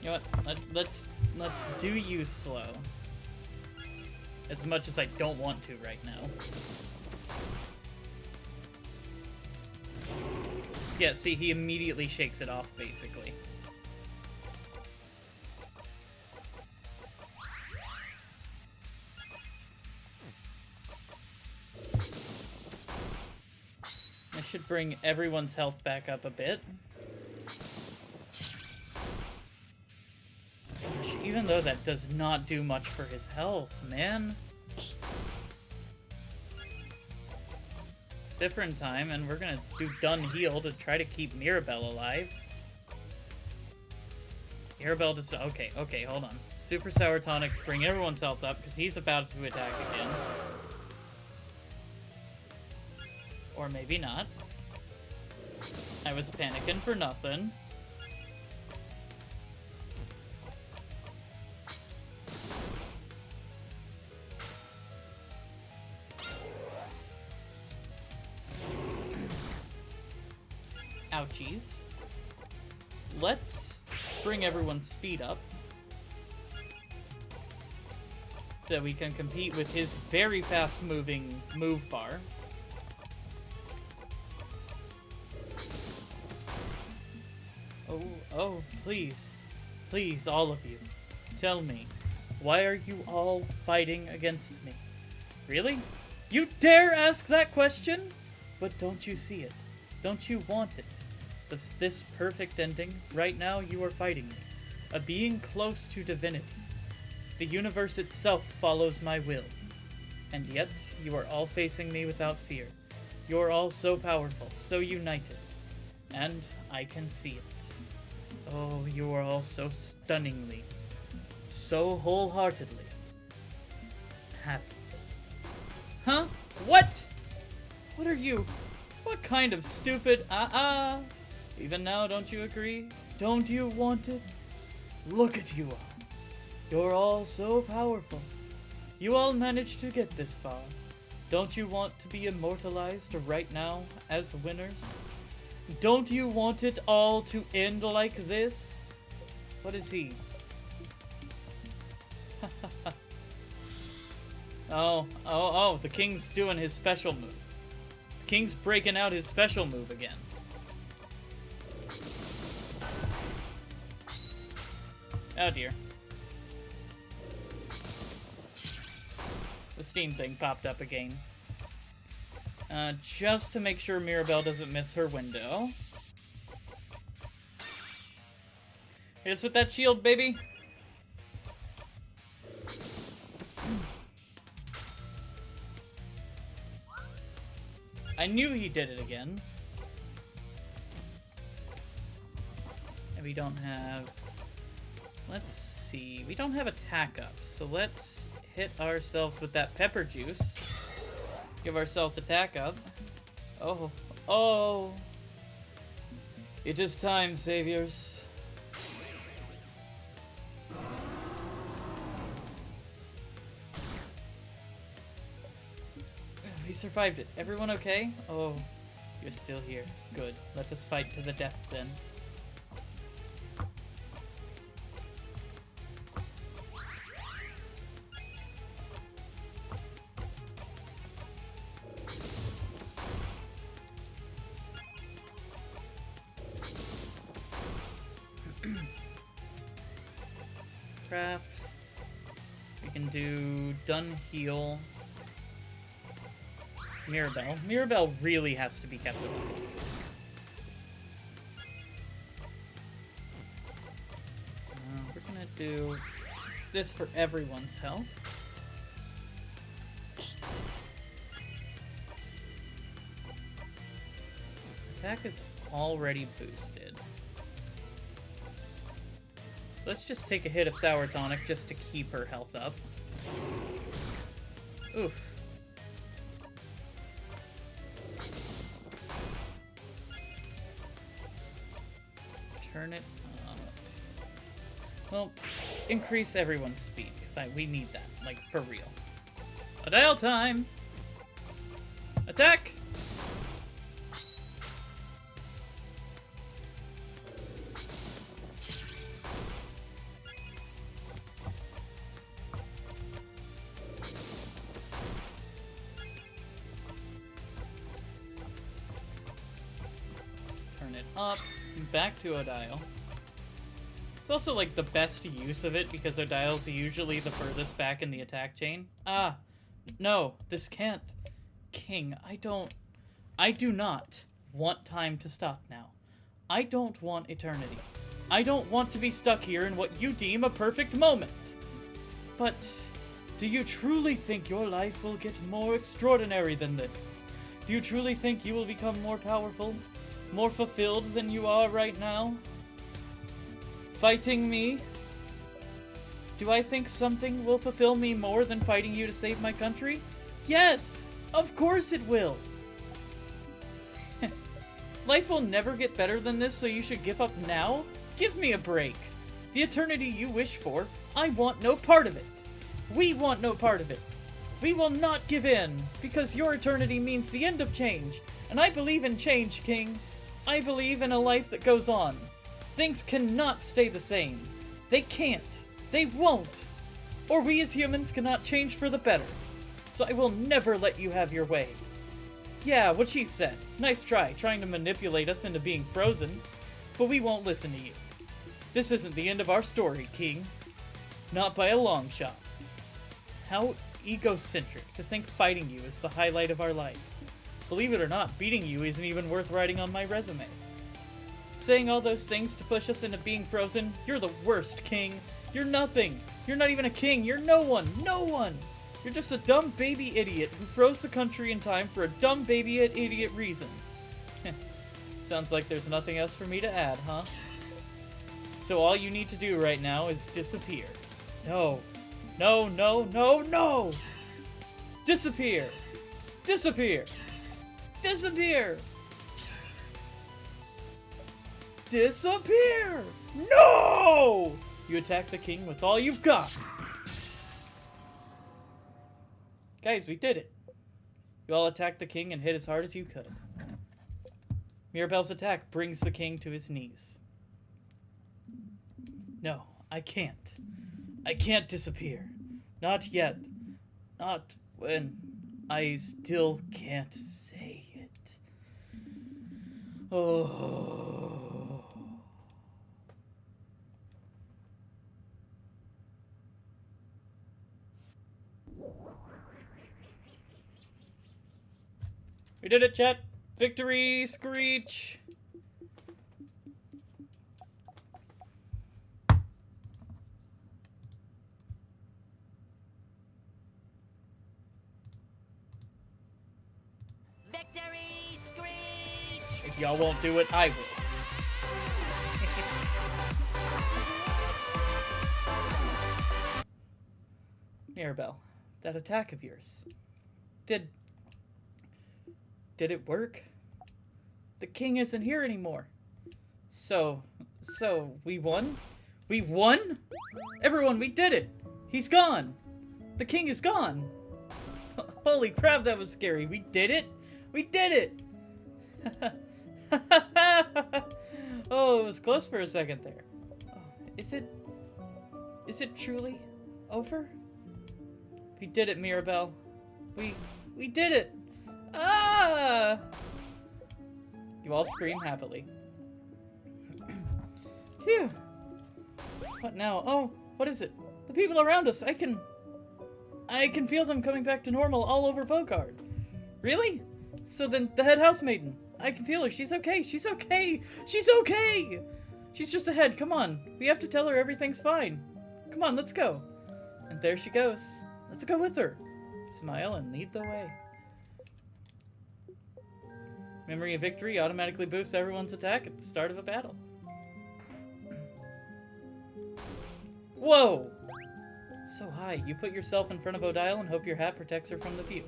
You know what? Let's do you slow. As much as I don't want to right now. Yeah, see, he immediately shakes it off, basically. I should bring everyone's health back up a bit. Gosh, even though that does not do much for his health, man. Cyphrin time, and we're gonna do done heal to try to keep Mirabelle alive. Mirabelle just... Okay, hold on. Super Sour Tonic, bring everyone's health up, because he's about to attack again. Or maybe not. I was panicking for nothing. Ouchies. Let's bring everyone's speed up. So we can compete with his very fast moving move bar. Oh, please. Please, all of you. Tell me, why are you all fighting against me? Really? You dare ask that question? But don't you see it? Don't you want it? This perfect ending? Right now, you are fighting me. A being close to divinity. The universe itself follows my will. And yet, you are all facing me without fear. You are all so powerful, so united. And I can see it. Oh, you are all so stunningly, so wholeheartedly happy. Huh? What? What are you? What kind of stupid Even now, don't you agree? Don't you want it? Look at you all. You're all so powerful. You all managed to get this far. Don't you want to be immortalized right now as winners? Don't you want it all to end like this? What is he? Oh, the king's doing his special move. The king's breaking out his special move again. Oh dear. The Steam thing popped up again. Just to make sure Mirabelle doesn't miss her window. Hit us with that shield, baby! I knew he did it again. And we don't have... Let's see. We don't have attack up, so let's hit ourselves with that pepper juice. Give ourselves attack up. Oh. It is time, saviors. We survived it. Everyone okay? Oh, You're still here. Good. Let us fight to the death, then. Craft. We can do Dun Heal. Mirabelle. Mirabelle really has to be kept alive. We're gonna do this for everyone's health. Attack is already boosted. So let's just take a hit of Sour Tonic just to keep her health up. Oof. Turn it up. Well, increase everyone's speed, because we need that, like, for real. A dial time! Attack! Turn it up. Back to Odile. It's also like the best use of it because Odile's usually the furthest back in the attack chain. Ah, no, this can't. King, I do not want time to stop now. I don't want eternity. I don't want to be stuck here in what you deem a perfect moment. But do you truly think your life will get more extraordinary than this? Do you truly think you will become more powerful? More fulfilled than you are right now? Fighting me? Do I think something will fulfill me more than fighting you to save my country? Yes! Of course it will! Life will never get better than this, so you should give up now? Give me a break! The eternity you wish for, I want no part of it! We want no part of it! We will not give in, because your eternity means the end of change, and I believe in change, King. I believe in a life that goes on. Things cannot stay the same. They can't. They won't. Or we as humans cannot change for the better. So I will never let you have your way. Yeah, what she said. Nice try, trying to manipulate us into being frozen. But we won't listen to you. This isn't the end of our story, King. Not by a long shot. How egocentric to think fighting you is the highlight of our lives. Believe it or not, beating you isn't even worth writing on my resume. Saying all those things to push us into being frozen, you're the worst, King. You're nothing. You're not even a king. You're no one. No one. You're just a dumb baby idiot who froze the country in time for a dumb baby idiot reasons. Sounds like there's nothing else for me to add, huh? So all you need to do right now is disappear. No. No, no, no, no! Disappear! Disappear! Disappear! Disappear! No! You attack the king with all you've got. Guys, we did it. You all attacked the king and hit as hard as you could. Mirabelle's attack brings the king to his knees. No, I can't. I can't disappear. Not yet. Not when I still can't say it. Oh. We did it, chat. Victory, Screech. Victory, Screech! If y'all won't do it, I will. Mirabelle, that attack of yours. Did it work? The king isn't here anymore. So we won? We won? Everyone, we did it! He's gone! The king is gone! Holy crap, that was scary. We did it? We did it! Oh, it was close for a second there. Oh, is it truly over? We did it, Mirabelle. We did it! Ah! You all scream happily. Phew. What now? Oh, what is it? The people around us. I can feel them coming back to normal all over Vogard. Really? So then the head housemaiden. I can feel her. She's okay. She's okay. She's okay. She's just ahead. Come on. We have to tell her everything's fine. Come on, let's go. And there she goes. Let's go with her. Smile and lead the way. Memory of victory automatically boosts everyone's attack at the start of a battle. Whoa! So high, you put yourself in front of Odile and hope your hat protects her from the view.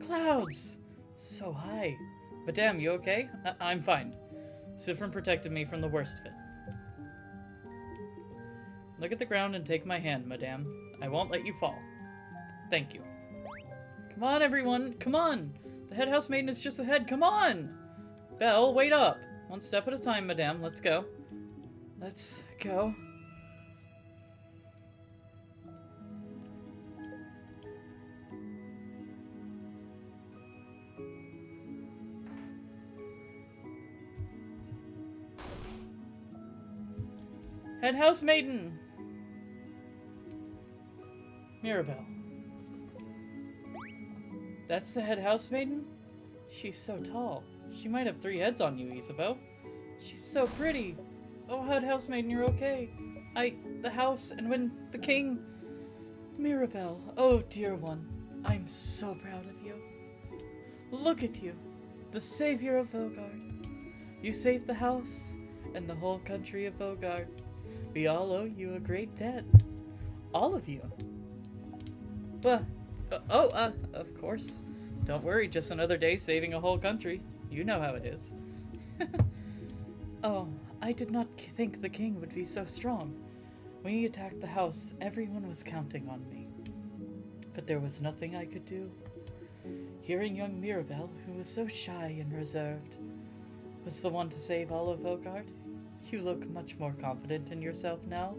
Clouds! So high. Madame, you okay? I'm fine. Sifrin protected me from the worst of it. Look at the ground and take my hand, Madame. I won't let you fall. Thank you. Come on, everyone! Come on! The head housemaiden is just ahead. Come on! Belle, wait up! One step at a time, Madame. Let's go. Let's go. Head housemaiden! Mirabelle. That's the head housemaiden? She's so tall. She might have 3 heads on you, Isabel. She's so pretty. Oh, head housemaiden, you're okay. The house, and when the king... Mirabelle, oh dear one, I'm so proud of you. Look at you, the savior of Vogard. You saved the house, and the whole country of Vogard. We all owe you a great debt. All of you. But, of course. Don't worry, just another day saving a whole country. You know how it is. Oh, I did not think the king would be so strong. When he attacked the house, everyone was counting on me. But there was nothing I could do. Hearing young Mirabelle, who was so shy and reserved, was the one to save all of Vogard. You look much more confident in yourself now.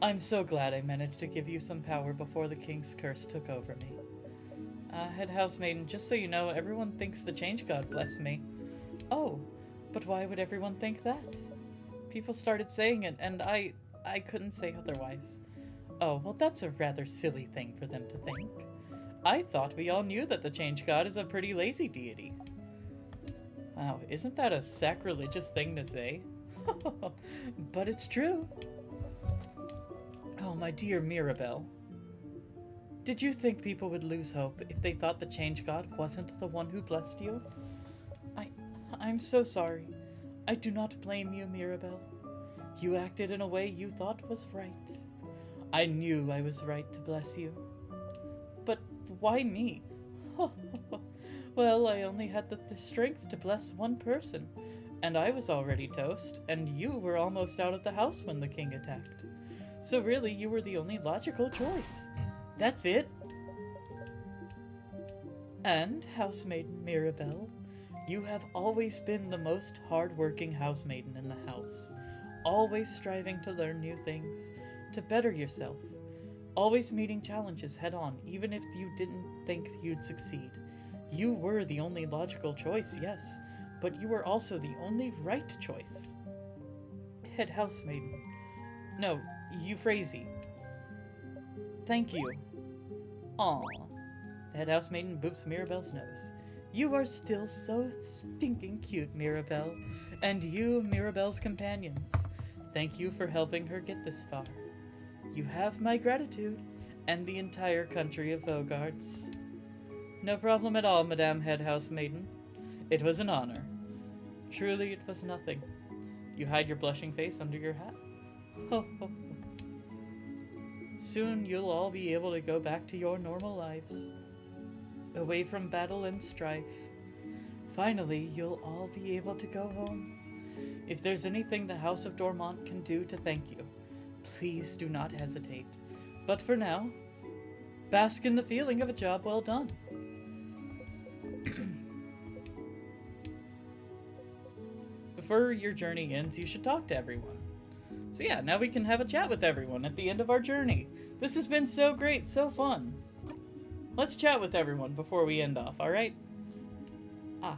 I'm so glad I managed to give you some power before the king's curse took over me. Head housemaiden, just so you know, everyone thinks the change god blessed me. Oh, but why would everyone think that? People started saying it, and I couldn't say otherwise. Oh, well, that's a rather silly thing for them to think. I thought we all knew that the change god is a pretty lazy deity. Wow, isn't that a sacrilegious thing to say? But it's true. Oh, my dear Mirabelle. Did you think people would lose hope if they thought the change god wasn't the one who blessed you? I'm so sorry. I do not blame you, Mirabelle. You acted in a way you thought was right. I knew I was right to bless you. But why me? Well, I only had the strength to bless one person, and I was already toast, and you were almost out of the house when the king attacked. So really, you were the only logical choice. That's it. And, housemaiden Mirabelle, you have always been the most hard-working housemaiden in the house, always striving to learn new things, to better yourself, always meeting challenges head-on, even if you didn't think you'd succeed. You were the only logical choice, yes, but you were also the only right choice. Head housemaiden. No, Euphrasie. Thank you. Aw. The head housemaiden boops Mirabelle's nose. You are still so stinking cute, Mirabelle. And you, Mirabelle's companions. Thank you for helping her get this far. You have my gratitude, and the entire country of Vogard's. No problem at all, Madame Head Housemaiden. It was an honor. Truly, it was nothing. You hide your blushing face under your hat. Ho, ho, ho. Soon you'll all be able to go back to your normal lives, away from battle and strife. Finally, you'll all be able to go home. If there's anything the House of Dormont can do to thank you, please do not hesitate. But for now, bask in the feeling of a job well done. before your journey ends, you should talk to everyone. So yeah, now we can have a chat with everyone at the end of our journey. This has been so great, so fun. Let's chat with everyone before we end off, alright? Ah.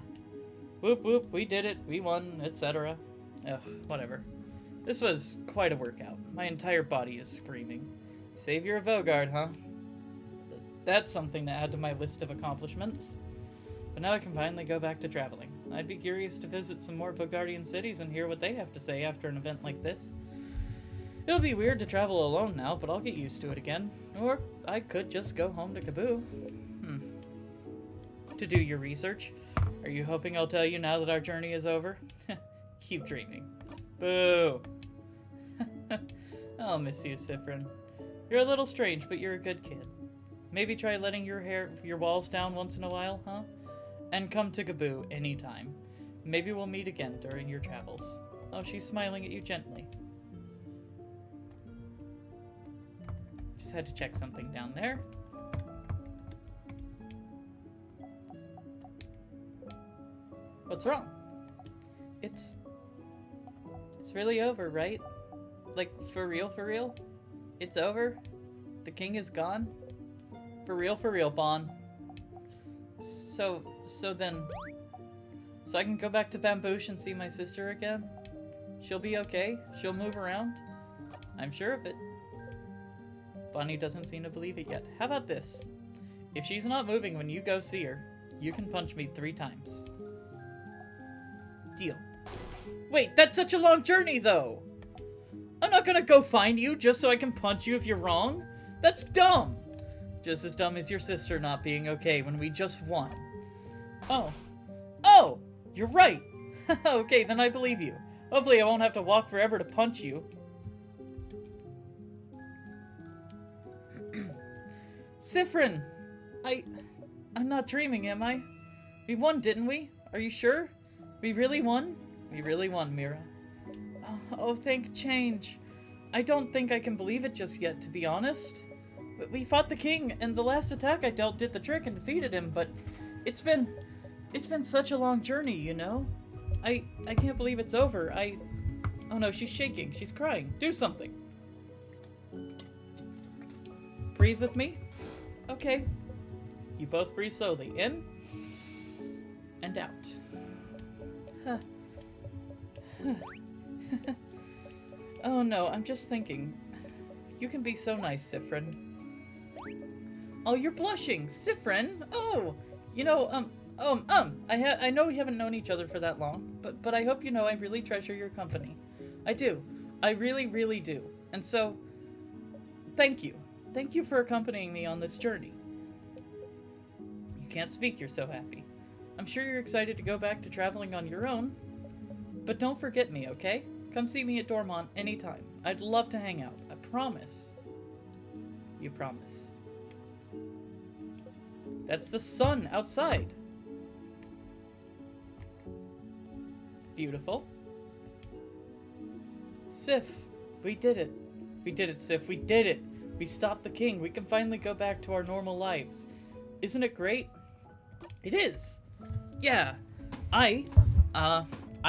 Whoop whoop, we did it, we won, etc. Ugh, whatever. This was quite a workout. My entire body is screaming. Savior of Vogard, huh? That's something to add to my list of accomplishments. But now I can finally go back to traveling. I'd be curious to visit some more Vogardian cities and hear what they have to say after an event like this. It'll be weird to travel alone now, but I'll get used to it again. Or I could just go home to Kaboo. To do your research. Are you hoping I'll tell you now that our journey is over? Keep dreaming. Boo! I'll miss you, Sifrin. You're a little strange, but you're a good kid. Maybe try letting your walls down once in a while, huh? And come to Kaboo anytime. Maybe we'll meet again during your travels. Oh, she's smiling at you gently. Just had to check something down there. What's wrong? It's really over, right? Like, for real, for real? It's over? The king is gone? For real, Bon. So I can go back to Bamboosh and see my sister again? She'll be okay? She'll move around? I'm sure of it. Bonnie doesn't seem to believe it yet. How about this? If she's not moving when you go see her, you can punch me 3 times. Deal. Wait, that's such a long journey, though! I'm not gonna go find you just so I can punch you if you're wrong. That's dumb! Just as dumb as your sister not being okay when we just won. Oh. Oh! You're right! Okay, then I believe you. Hopefully I won't have to walk forever to punch you. Sifrin! I'm not dreaming, am I? We won, didn't we? Are you sure? We really won? We really won, Mira. Oh, thank change. I don't think I can believe it just yet, to be honest. But we fought the king, and the last attack I dealt did the trick and defeated him, but it's been such a long journey, you know? I can't believe it's over. Oh no, she's shaking. She's crying. Do something. Breathe with me. Okay. You both breathe slowly. In. And out. Oh no, I'm just thinking. You can be so nice, Sifrin. Oh, you're blushing, Sifrin. Oh, you know, I know we haven't known each other for that long, but I hope you know I really treasure your company. I do. I really, really do. And so, thank you. Thank you for accompanying me on this journey. You can't speak, you're so happy. I'm sure you're excited to go back to traveling on your own, but don't forget me, okay? Come see me at Dormont anytime. I'd love to hang out. I promise. You promise. That's the sun outside. Beautiful. Sif, we did it. We did it, Sif. We did it. We stopped the king. We can finally go back to our normal lives. Isn't it great? It is. Yeah. I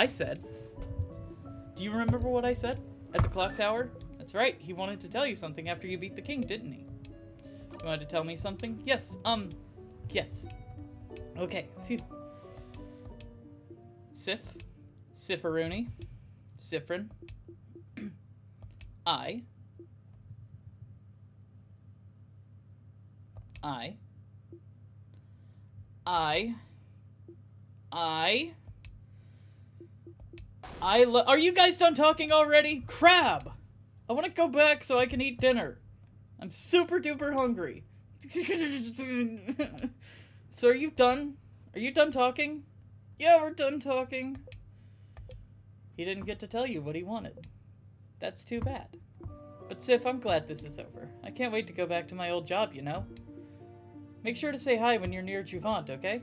said. Do you remember what I said at the clock tower? That's right. He wanted to tell you something after you beat the king, didn't he? You wanted to tell me something? Yes. Yes. Okay. Phew. Sif. Sifferoony. Sifrin. I are you guys done talking already? Crab! I want to go back so I can eat dinner. I'm super duper hungry. So are you done? Are you done talking? Yeah, we're done talking. He didn't get to tell you what he wanted. That's too bad. But Sif, I'm glad this is over. I can't wait to go back to my old job, you know? Make sure to say hi when you're near Juvent, okay?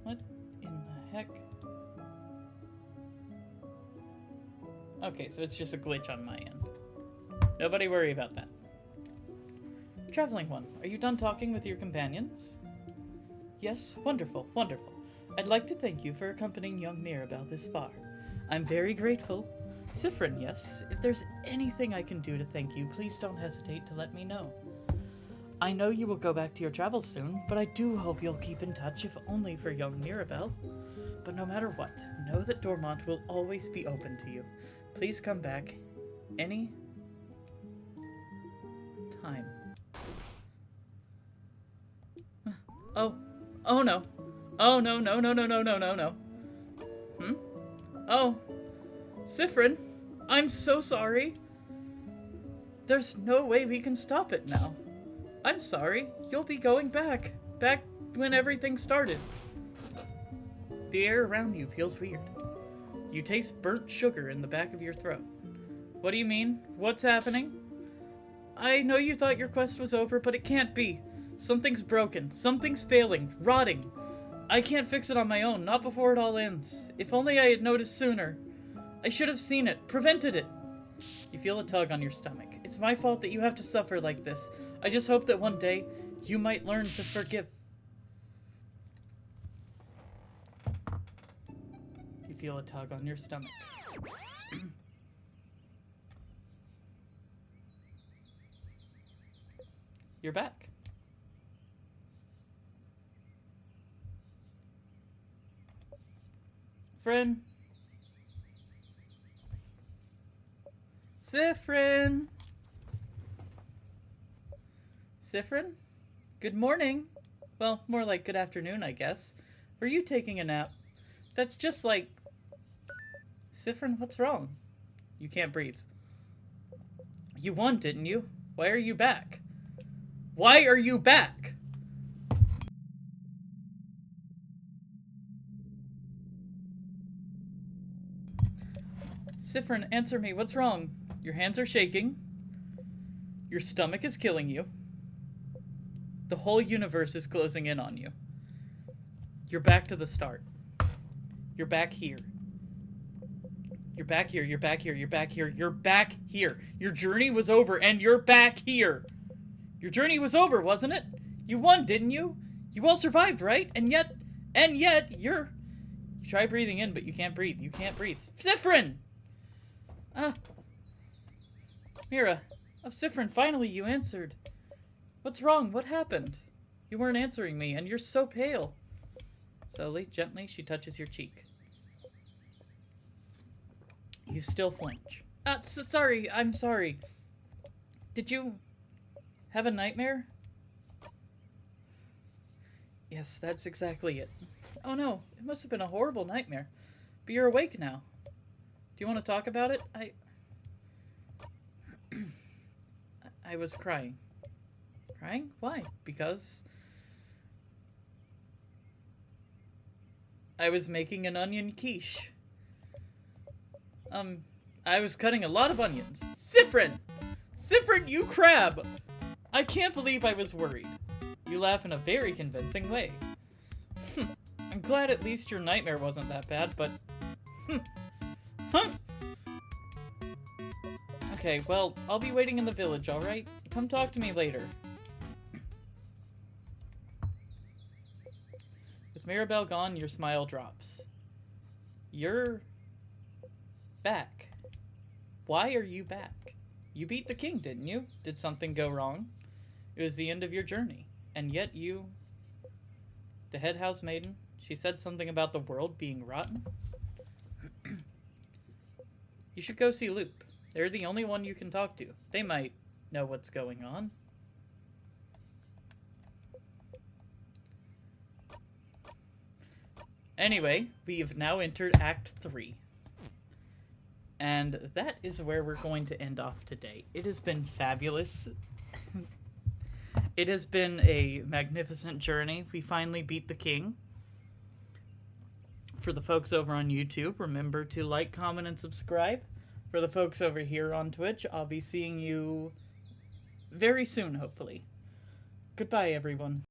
What in the heck? Okay, so it's just a glitch on my end. Nobody worry about that. Traveling one, are you done talking with your companions? Yes, wonderful, wonderful. I'd like to thank you for accompanying young Mirabelle this far. I'm very grateful. Sifrin, yes, if there's anything I can do to thank you, please don't hesitate to let me know. I know you will go back to your travels soon, but I do hope you'll keep in touch, if only for young Mirabelle. But no matter what, know that Dormont will always be open to you. Please come back any time. Oh no. Oh no. Oh, Sifrin, I'm so sorry. There's no way we can stop it now. I'm sorry, you'll be going back when everything started. The air around you feels weird. You taste burnt sugar in the back of your throat. What do you mean? What's happening? I know you thought your quest was over, but it can't be. Something's broken. Something's failing. Rotting. I can't fix it on my own, not before it all ends. If only I had noticed sooner. I should have seen it, prevented it. You feel a tug on your stomach. It's my fault that you have to suffer like this. I just hope that one day, you might learn to forgive. You feel a tug on your stomach. You're back. Friend. Sifrin. Sifrin? Good morning. Well, more like good afternoon, I guess. Were you taking a nap? That's just like... Sifrin, what's wrong? You can't breathe. You won, didn't you? Why are you back? Why are you back? Sifrin, answer me. What's wrong? Your hands are shaking. Your stomach is killing you. The whole universe is closing in on you. You're back to the start. You're back here. You're back here. You're back here. You're back here. You're back here. Your journey was over and you're back here. Your journey was over, wasn't it? You won, didn't you? You all survived, right? And yet, you try breathing in, but you can't breathe. You can't breathe. Sifrin! Mira. Oh, Sifrin, finally you answered. What's wrong? What happened? You weren't answering me, and you're so pale. Slowly, gently, she touches your cheek. You still flinch. Sorry, I'm sorry. Did you have a nightmare? Yes, that's exactly it. Oh no, it must have been a horrible nightmare. But you're awake now. Do you want to talk about it? I was crying. Crying? Why? Because I was making an onion quiche. I was cutting a lot of onions. Sifrin! Sifrin, you crab! I can't believe I was worried. You laugh in a very convincing way. I'm glad at least your nightmare wasn't that bad, but... Okay, well, I'll be waiting in the village, alright? Come talk to me later. With Mirabelle gone, your smile drops. You're... back. Why are you back? You beat the king, didn't you? Did something go wrong? It was the end of your journey. And yet you... The head house maiden, she said something about the world being rotten. You should go see Loop. They're the only one you can talk to. They might know what's going on. Anyway, we've now entered Act 3. And that is where we're going to end off today. It has been fabulous. It has been a magnificent journey. We finally beat the king. For the folks over on YouTube, remember to like, comment, and subscribe. For the folks over here on Twitch, I'll be seeing you very soon, hopefully. Goodbye, everyone.